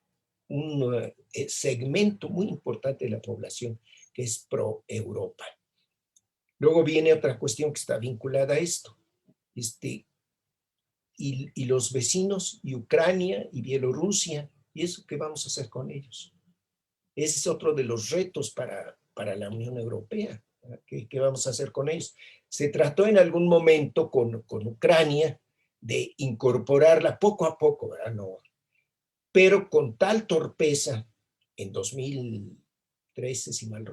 un segmento muy importante de la población que es pro Europa. Luego viene otra cuestión que está vinculada a esto. Y los vecinos, y Ucrania y Bielorrusia, ¿y eso qué vamos a hacer con ellos? Ese es otro de los retos para la Unión Europea. ¿Qué vamos a hacer con ellos? Se trató en algún momento con Ucrania de incorporarla poco a poco, ¿verdad? No, pero con tal torpeza, en 2013, si mal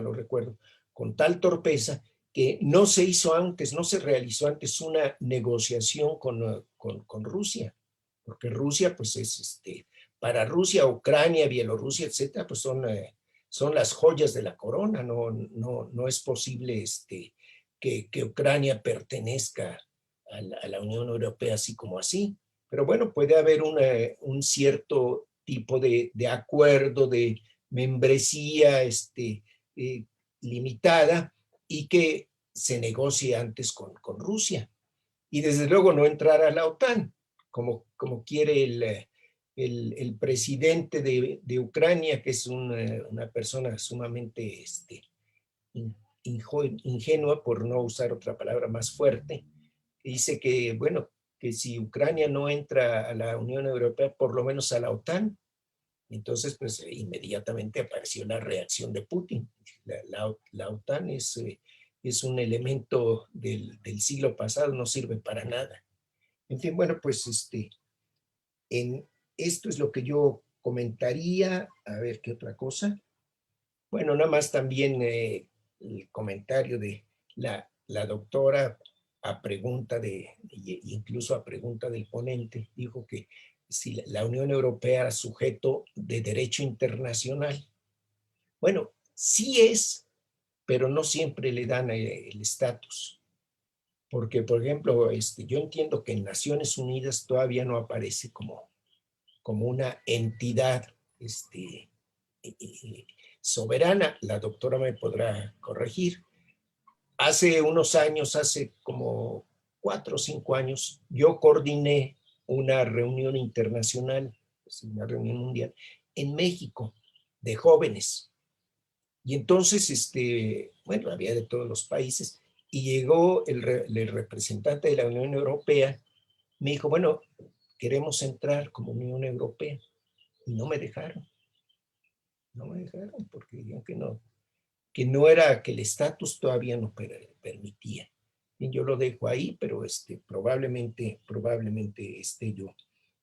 no recuerdo, con tal torpeza que no se hizo antes, no se realizó antes una negociación con Rusia, porque Rusia, pues es para Rusia, Ucrania, Bielorrusia, etcétera, pues son las joyas de la corona. No es posible que Ucrania pertenezca a la Unión Europea así como así. Pero bueno, puede haber un cierto tipo de acuerdo, de membresía limitada y que se negocie antes con Rusia. Y desde luego no entrar a la OTAN, como quiere el presidente de Ucrania, que es una persona sumamente ingenua, por no usar otra palabra más fuerte. Dice que, bueno, que si Ucrania no entra a la Unión Europea, por lo menos a la OTAN. Entonces, pues inmediatamente apareció la reacción de Putin. La OTAN es un elemento del siglo pasado, no sirve para nada. En fin, bueno, pues esto es lo que yo comentaría. A ver, ¿qué otra cosa? Bueno, nada más también el comentario de la doctora incluso a pregunta del ponente, dijo que si la Unión Europea era sujeto de derecho internacional. Bueno, sí es, pero no siempre le dan el estatus. Porque, por ejemplo, yo entiendo que en Naciones Unidas todavía no aparece como una entidad soberana. La doctora me podrá corregir. Hace unos años, hace como 4 o 5 años, yo coordiné una reunión internacional, una reunión mundial, en México, de jóvenes. Y entonces, bueno, había de todos los países, y llegó el representante de la Unión Europea, me dijo, bueno, queremos entrar como Unión Europea, y no me dejaron porque dijeron que no era, que el estatus todavía no permitía. Y yo lo dejo ahí, pero probablemente esté yo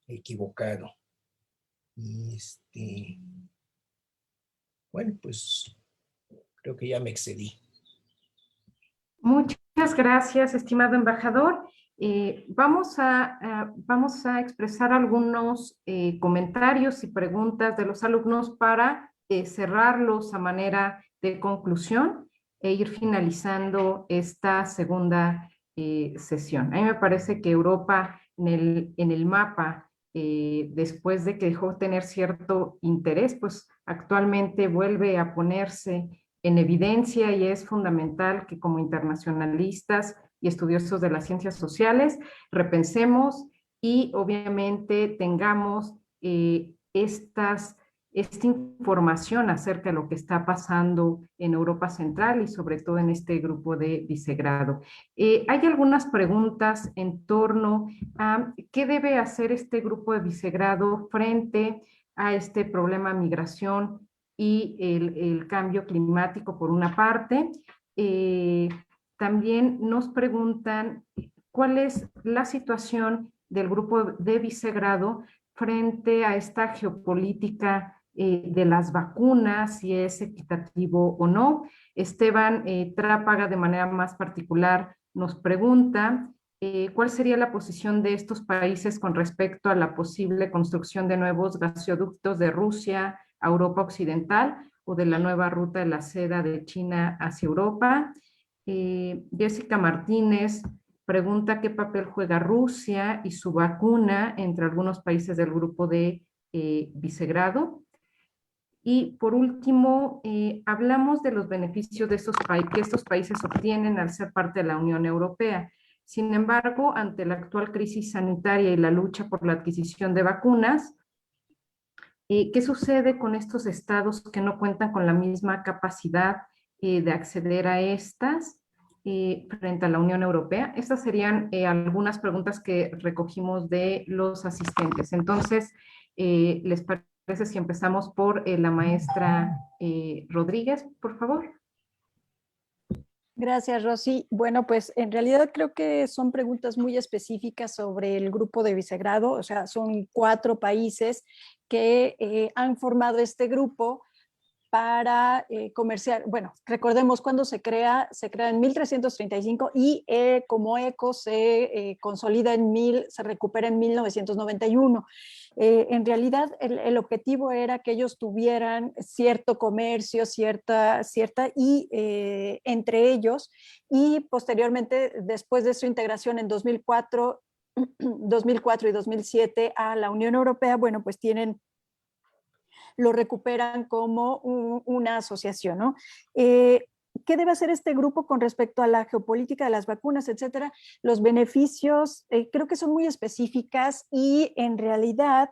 equivocado. Y bueno, pues creo que ya me excedí. Muchas gracias, estimado embajador. Vamos a expresar algunos comentarios y preguntas de los alumnos para cerrarlos a manera de conclusión e ir finalizando esta segunda sesión. A mí me parece que Europa en el mapa, después de que dejó de tener cierto interés, pues actualmente vuelve a ponerse en evidencia y es fundamental que como internacionalistas y estudiosos de las ciencias sociales repensemos y obviamente tengamos esta información acerca de lo que está pasando en Europa Central y sobre todo en este grupo de Visegrado. Hay algunas preguntas en torno a qué debe hacer este grupo de Visegrado frente a este problema de migración y el cambio climático por una parte. También nos preguntan cuál es la situación del grupo de Visegrado frente a esta geopolítica de las vacunas, si es equitativo o no. Esteban Trápaga, de manera más particular, nos pregunta cuál sería la posición de estos países con respecto a la posible construcción de nuevos gasoductos de Rusia a Europa Occidental o de la nueva ruta de la seda de China hacia Europa. Jessica Martínez pregunta qué papel juega Rusia y su vacuna entre algunos países del grupo de Visegrado. Y por último, hablamos de los beneficios de que estos países obtienen al ser parte de la Unión Europea. Sin embargo, ante la actual crisis sanitaria y la lucha por la adquisición de vacunas, ¿qué sucede con estos estados que no cuentan con la misma capacidad de acceder a estas frente a la Unión Europea? Estas serían algunas preguntas que recogimos de los asistentes. Entonces, ¿les parece si empezamos por la maestra Rodríguez, por favor? Gracias, Rosy. Bueno, pues en realidad creo que son preguntas muy específicas sobre el grupo de Visegrado, o sea, son 4 países que han formado este grupo para comerciar. Bueno, recordemos cuando se crea en 1335 y como ECO se consolida se recupera en 1991. En realidad el objetivo era que ellos tuvieran cierto comercio, cierta y entre ellos, y posteriormente, después de su integración en 2004 y 2007 a la Unión Europea, bueno, pues lo recuperan como una asociación, ¿no? ¿Qué debe hacer este grupo con respecto a la geopolítica de las vacunas, etcétera? Los beneficios creo que son muy específicas y en realidad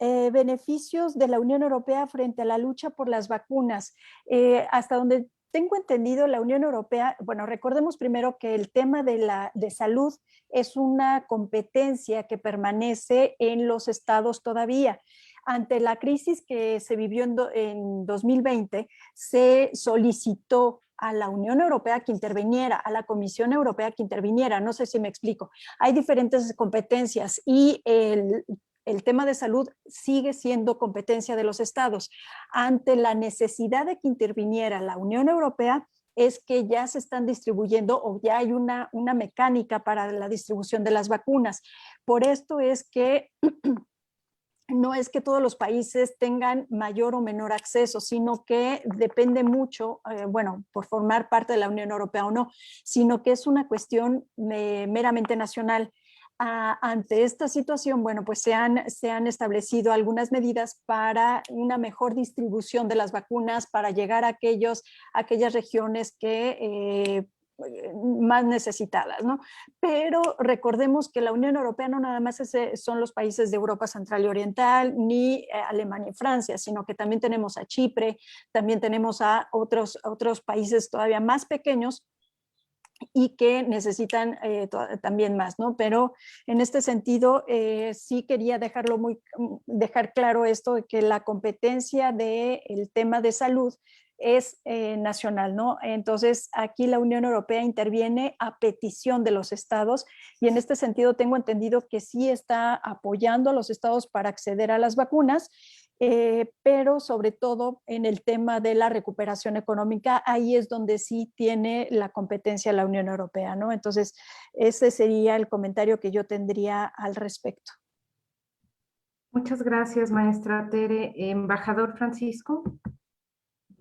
beneficios de la Unión Europea frente a la lucha por las vacunas. Hasta donde tengo entendido, la Unión Europea, bueno, recordemos primero que el tema de salud es una competencia que permanece en los estados todavía. Ante la crisis que se vivió en 2020, se solicitó a la Unión Europea que interviniera, a la Comisión Europea que interviniera. No sé si me explico. Hay diferentes competencias y el tema de salud sigue siendo competencia de los estados. Ante la necesidad de que interviniera la Unión Europea, es que ya se están distribuyendo o ya hay una mecánica para la distribución de las vacunas. Por esto es que no es que todos los países tengan mayor o menor acceso, sino que depende mucho, bueno, por formar parte de la Unión Europea o no, sino que es una cuestión meramente nacional. Ante esta situación, bueno, pues se han establecido algunas medidas para una mejor distribución de las vacunas, para llegar a aquellas regiones que más necesitadas, ¿no? Pero recordemos que la Unión Europea no nada más son los países de Europa Central y Oriental, ni Alemania y Francia, sino que también tenemos a Chipre, también tenemos a otros países todavía más pequeños y que necesitan también más, ¿no? Pero en este sentido, sí quería dejar claro esto de que la competencia del tema de salud es nacional, ¿no? Entonces, aquí la Unión Europea interviene a petición de los estados y en este sentido tengo entendido que sí está apoyando a los estados para acceder a las vacunas pero sobre todo en el tema de la recuperación económica, ahí es donde sí tiene la competencia la Unión Europea, ¿no? Entonces, ese sería el comentario que yo tendría al respecto. Muchas gracias, maestra Tere. Embajador Francisco.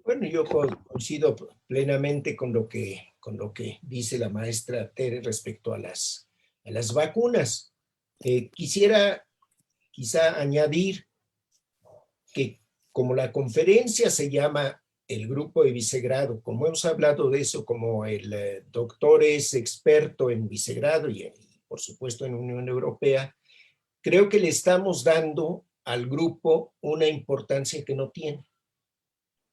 Bueno, yo coincido plenamente con lo que dice la maestra Tere respecto a las vacunas. Quisiera quizá añadir que como la conferencia se llama el Grupo de Visegrado, como hemos hablado de eso, como el doctor es experto en Visegrado y por supuesto en Unión Europea, creo que le estamos dando al grupo una importancia que no tiene.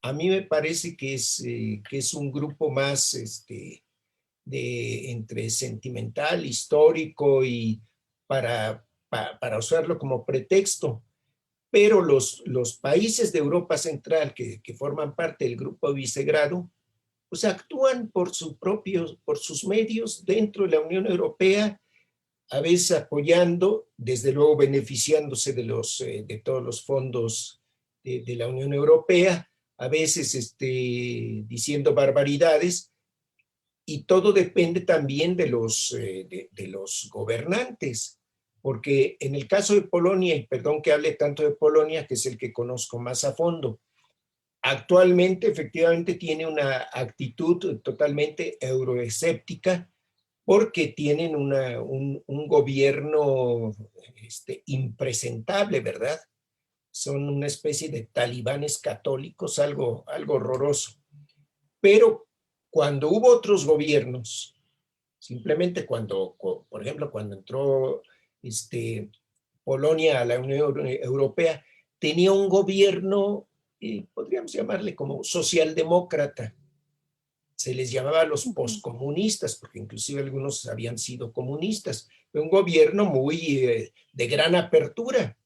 A mí me parece que es un grupo más entre sentimental, histórico y para usarlo como pretexto. Pero los países de Europa Central que forman parte del Grupo de Visegrado, pues actúan por sus medios dentro de la Unión Europea, a veces apoyando, desde luego beneficiándose de todos los fondos de la Unión Europea, a veces diciendo barbaridades, y todo depende también de los gobernantes, porque en el caso de Polonia, y perdón que hable tanto de Polonia, que es el que conozco más a fondo, actualmente efectivamente tiene una actitud totalmente euroescéptica, porque tienen un gobierno impresentable, ¿verdad? Son una especie de talibanes católicos, algo horroroso. Pero cuando hubo otros gobiernos, simplemente por ejemplo, cuando entró Polonia a la Unión Europea, tenía un gobierno, podríamos llamarle como socialdemócrata. Se les llamaba a los poscomunistas, porque inclusive algunos habían sido comunistas. Fue un gobierno muy de gran apertura.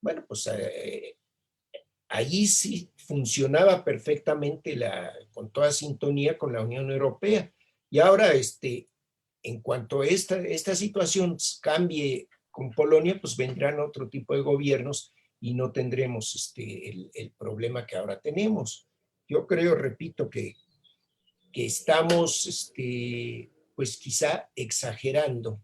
Bueno, pues allí sí funcionaba perfectamente con toda sintonía con la Unión Europea. Y ahora, en cuanto a esta situación cambie con Polonia, pues vendrán otro tipo de gobiernos y no tendremos el problema que ahora tenemos. Yo creo, repito, que estamos, pues quizá exagerando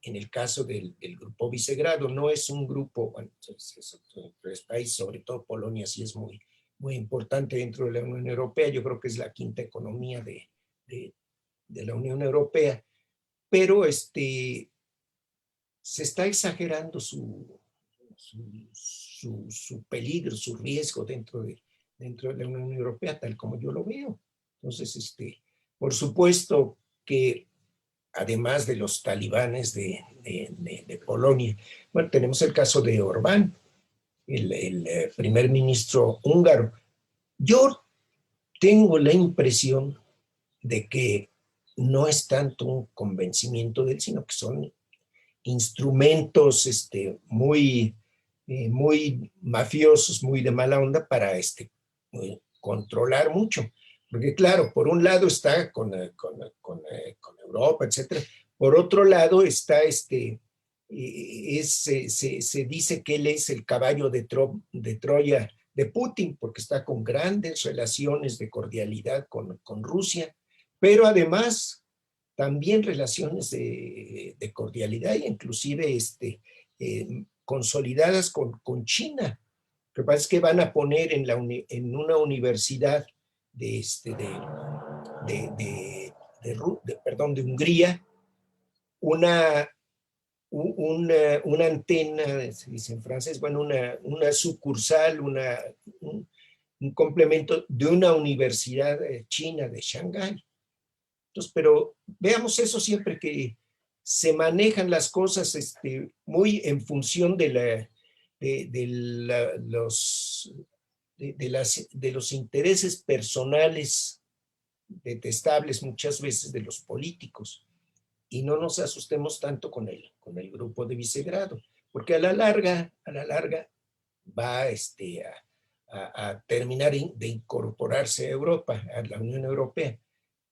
en el caso del Grupo Visegrado. No es un grupo, bueno, es país, sobre todo Polonia, sí es muy, muy importante dentro de la Unión Europea. Yo creo que es la quinta economía de la Unión Europea, pero se está exagerando su peligro, su riesgo dentro de la Unión Europea, tal como yo lo veo. Entonces, por supuesto que además de los talibanes de Polonia, bueno, tenemos el caso de Orbán, el primer ministro húngaro. Yo tengo la impresión de que no es tanto un convencimiento de él, sino que son instrumentos muy mafiosos, muy de mala onda para controlar mucho. Porque claro, por un lado está con Europa, etcétera. Por otro lado está se dice que él es el caballo de Troya de Putin, porque está con grandes relaciones de cordialidad con Rusia, pero además también relaciones de cordialidad e inclusive consolidadas con China. Lo que pasa es que van a poner en una universidad de Hungría una antena, se dice en francés, bueno, una sucursal, un complemento de una universidad china de Shanghái. Entonces, pero veamos eso siempre que se manejan las cosas muy en función de los intereses personales detestables muchas veces de los políticos, y no nos asustemos tanto con el Grupo de Visegrado, porque a la larga va a terminar de incorporarse a Europa, a la Unión Europea.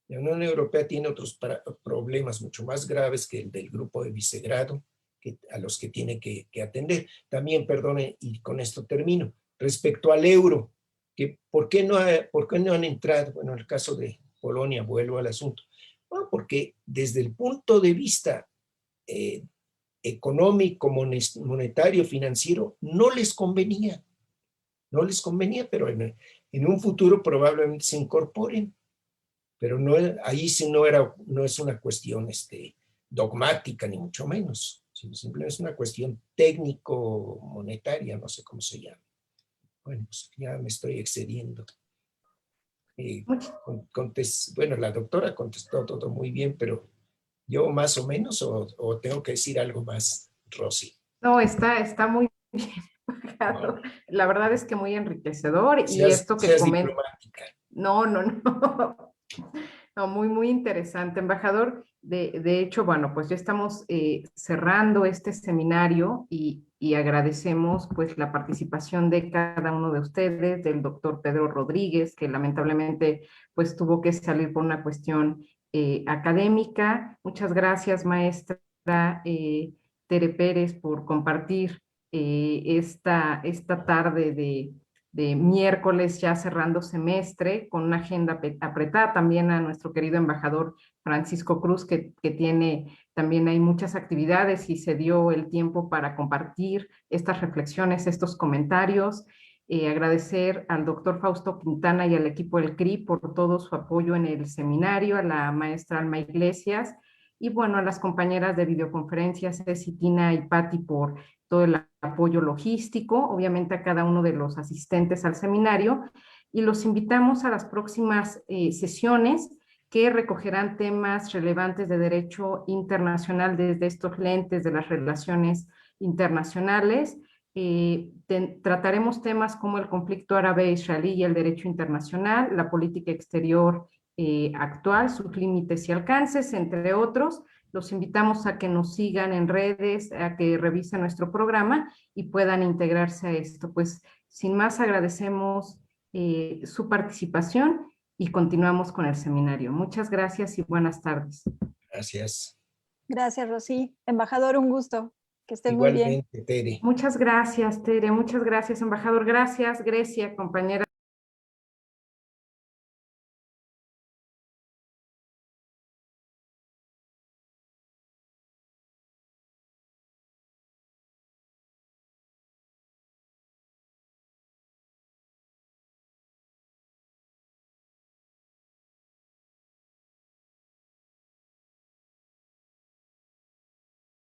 La Unión Europea tiene otros problemas mucho más graves que el del Grupo de Visegrado, a los que tiene que atender. También, perdone, y con esto termino, respecto al euro, que ¿por qué no han entrado? Bueno, en el caso de Polonia, vuelvo al asunto. Bueno, porque desde el punto de vista económico, monetario, financiero, no les convenía, pero en un futuro probablemente se incorporen, pero no, ahí sí no es una cuestión dogmática, ni mucho menos, sino simplemente es una cuestión técnico-monetaria, no sé cómo se llama. Bueno, pues ya me estoy excediendo. Bueno, la doctora contestó todo muy bien, pero yo más o menos, o tengo que decir algo más, Rosy. No, está muy bien pagado. No, La verdad es que muy enriquecedor y seas esto que comenta. diplomática. No. No, muy interesante, embajador. De hecho, bueno, pues ya estamos cerrando este seminario y agradecemos pues la participación de cada uno de ustedes, del doctor Pedro Rodríguez, que lamentablemente pues tuvo que salir por una cuestión académica. Muchas gracias, maestra Tere Pérez, por compartir esta tarde de miércoles ya cerrando semestre con una agenda apretada, también a nuestro querido embajador Francisco Cruz, que tiene también hay muchas actividades y se dio el tiempo para compartir estas reflexiones, estos comentarios. Agradecer al doctor Fausto Quintana y al equipo del CRI por todo su apoyo en el seminario, a la maestra Alma Iglesias y bueno, a las compañeras de videoconferencias, Ceci, Tina y Patti por todo el apoyo logístico, obviamente a cada uno de los asistentes al seminario, y los invitamos a las próximas sesiones que recogerán temas relevantes de derecho internacional desde estos lentes de las relaciones internacionales. Trataremos temas como el conflicto árabe-israelí y el derecho internacional, la política exterior actual, sus límites y alcances, entre otros. Los invitamos a que nos sigan en redes, a que revisen nuestro programa y puedan integrarse a esto. Pues sin más agradecemos su participación y continuamos con el seminario. Muchas gracias y buenas tardes. Gracias. Gracias, Rosy. Embajador, un gusto. Que estés muy bien. Igualmente, Tere. Muchas gracias, Tere. Muchas gracias, embajador. Gracias, Grecia, compañera.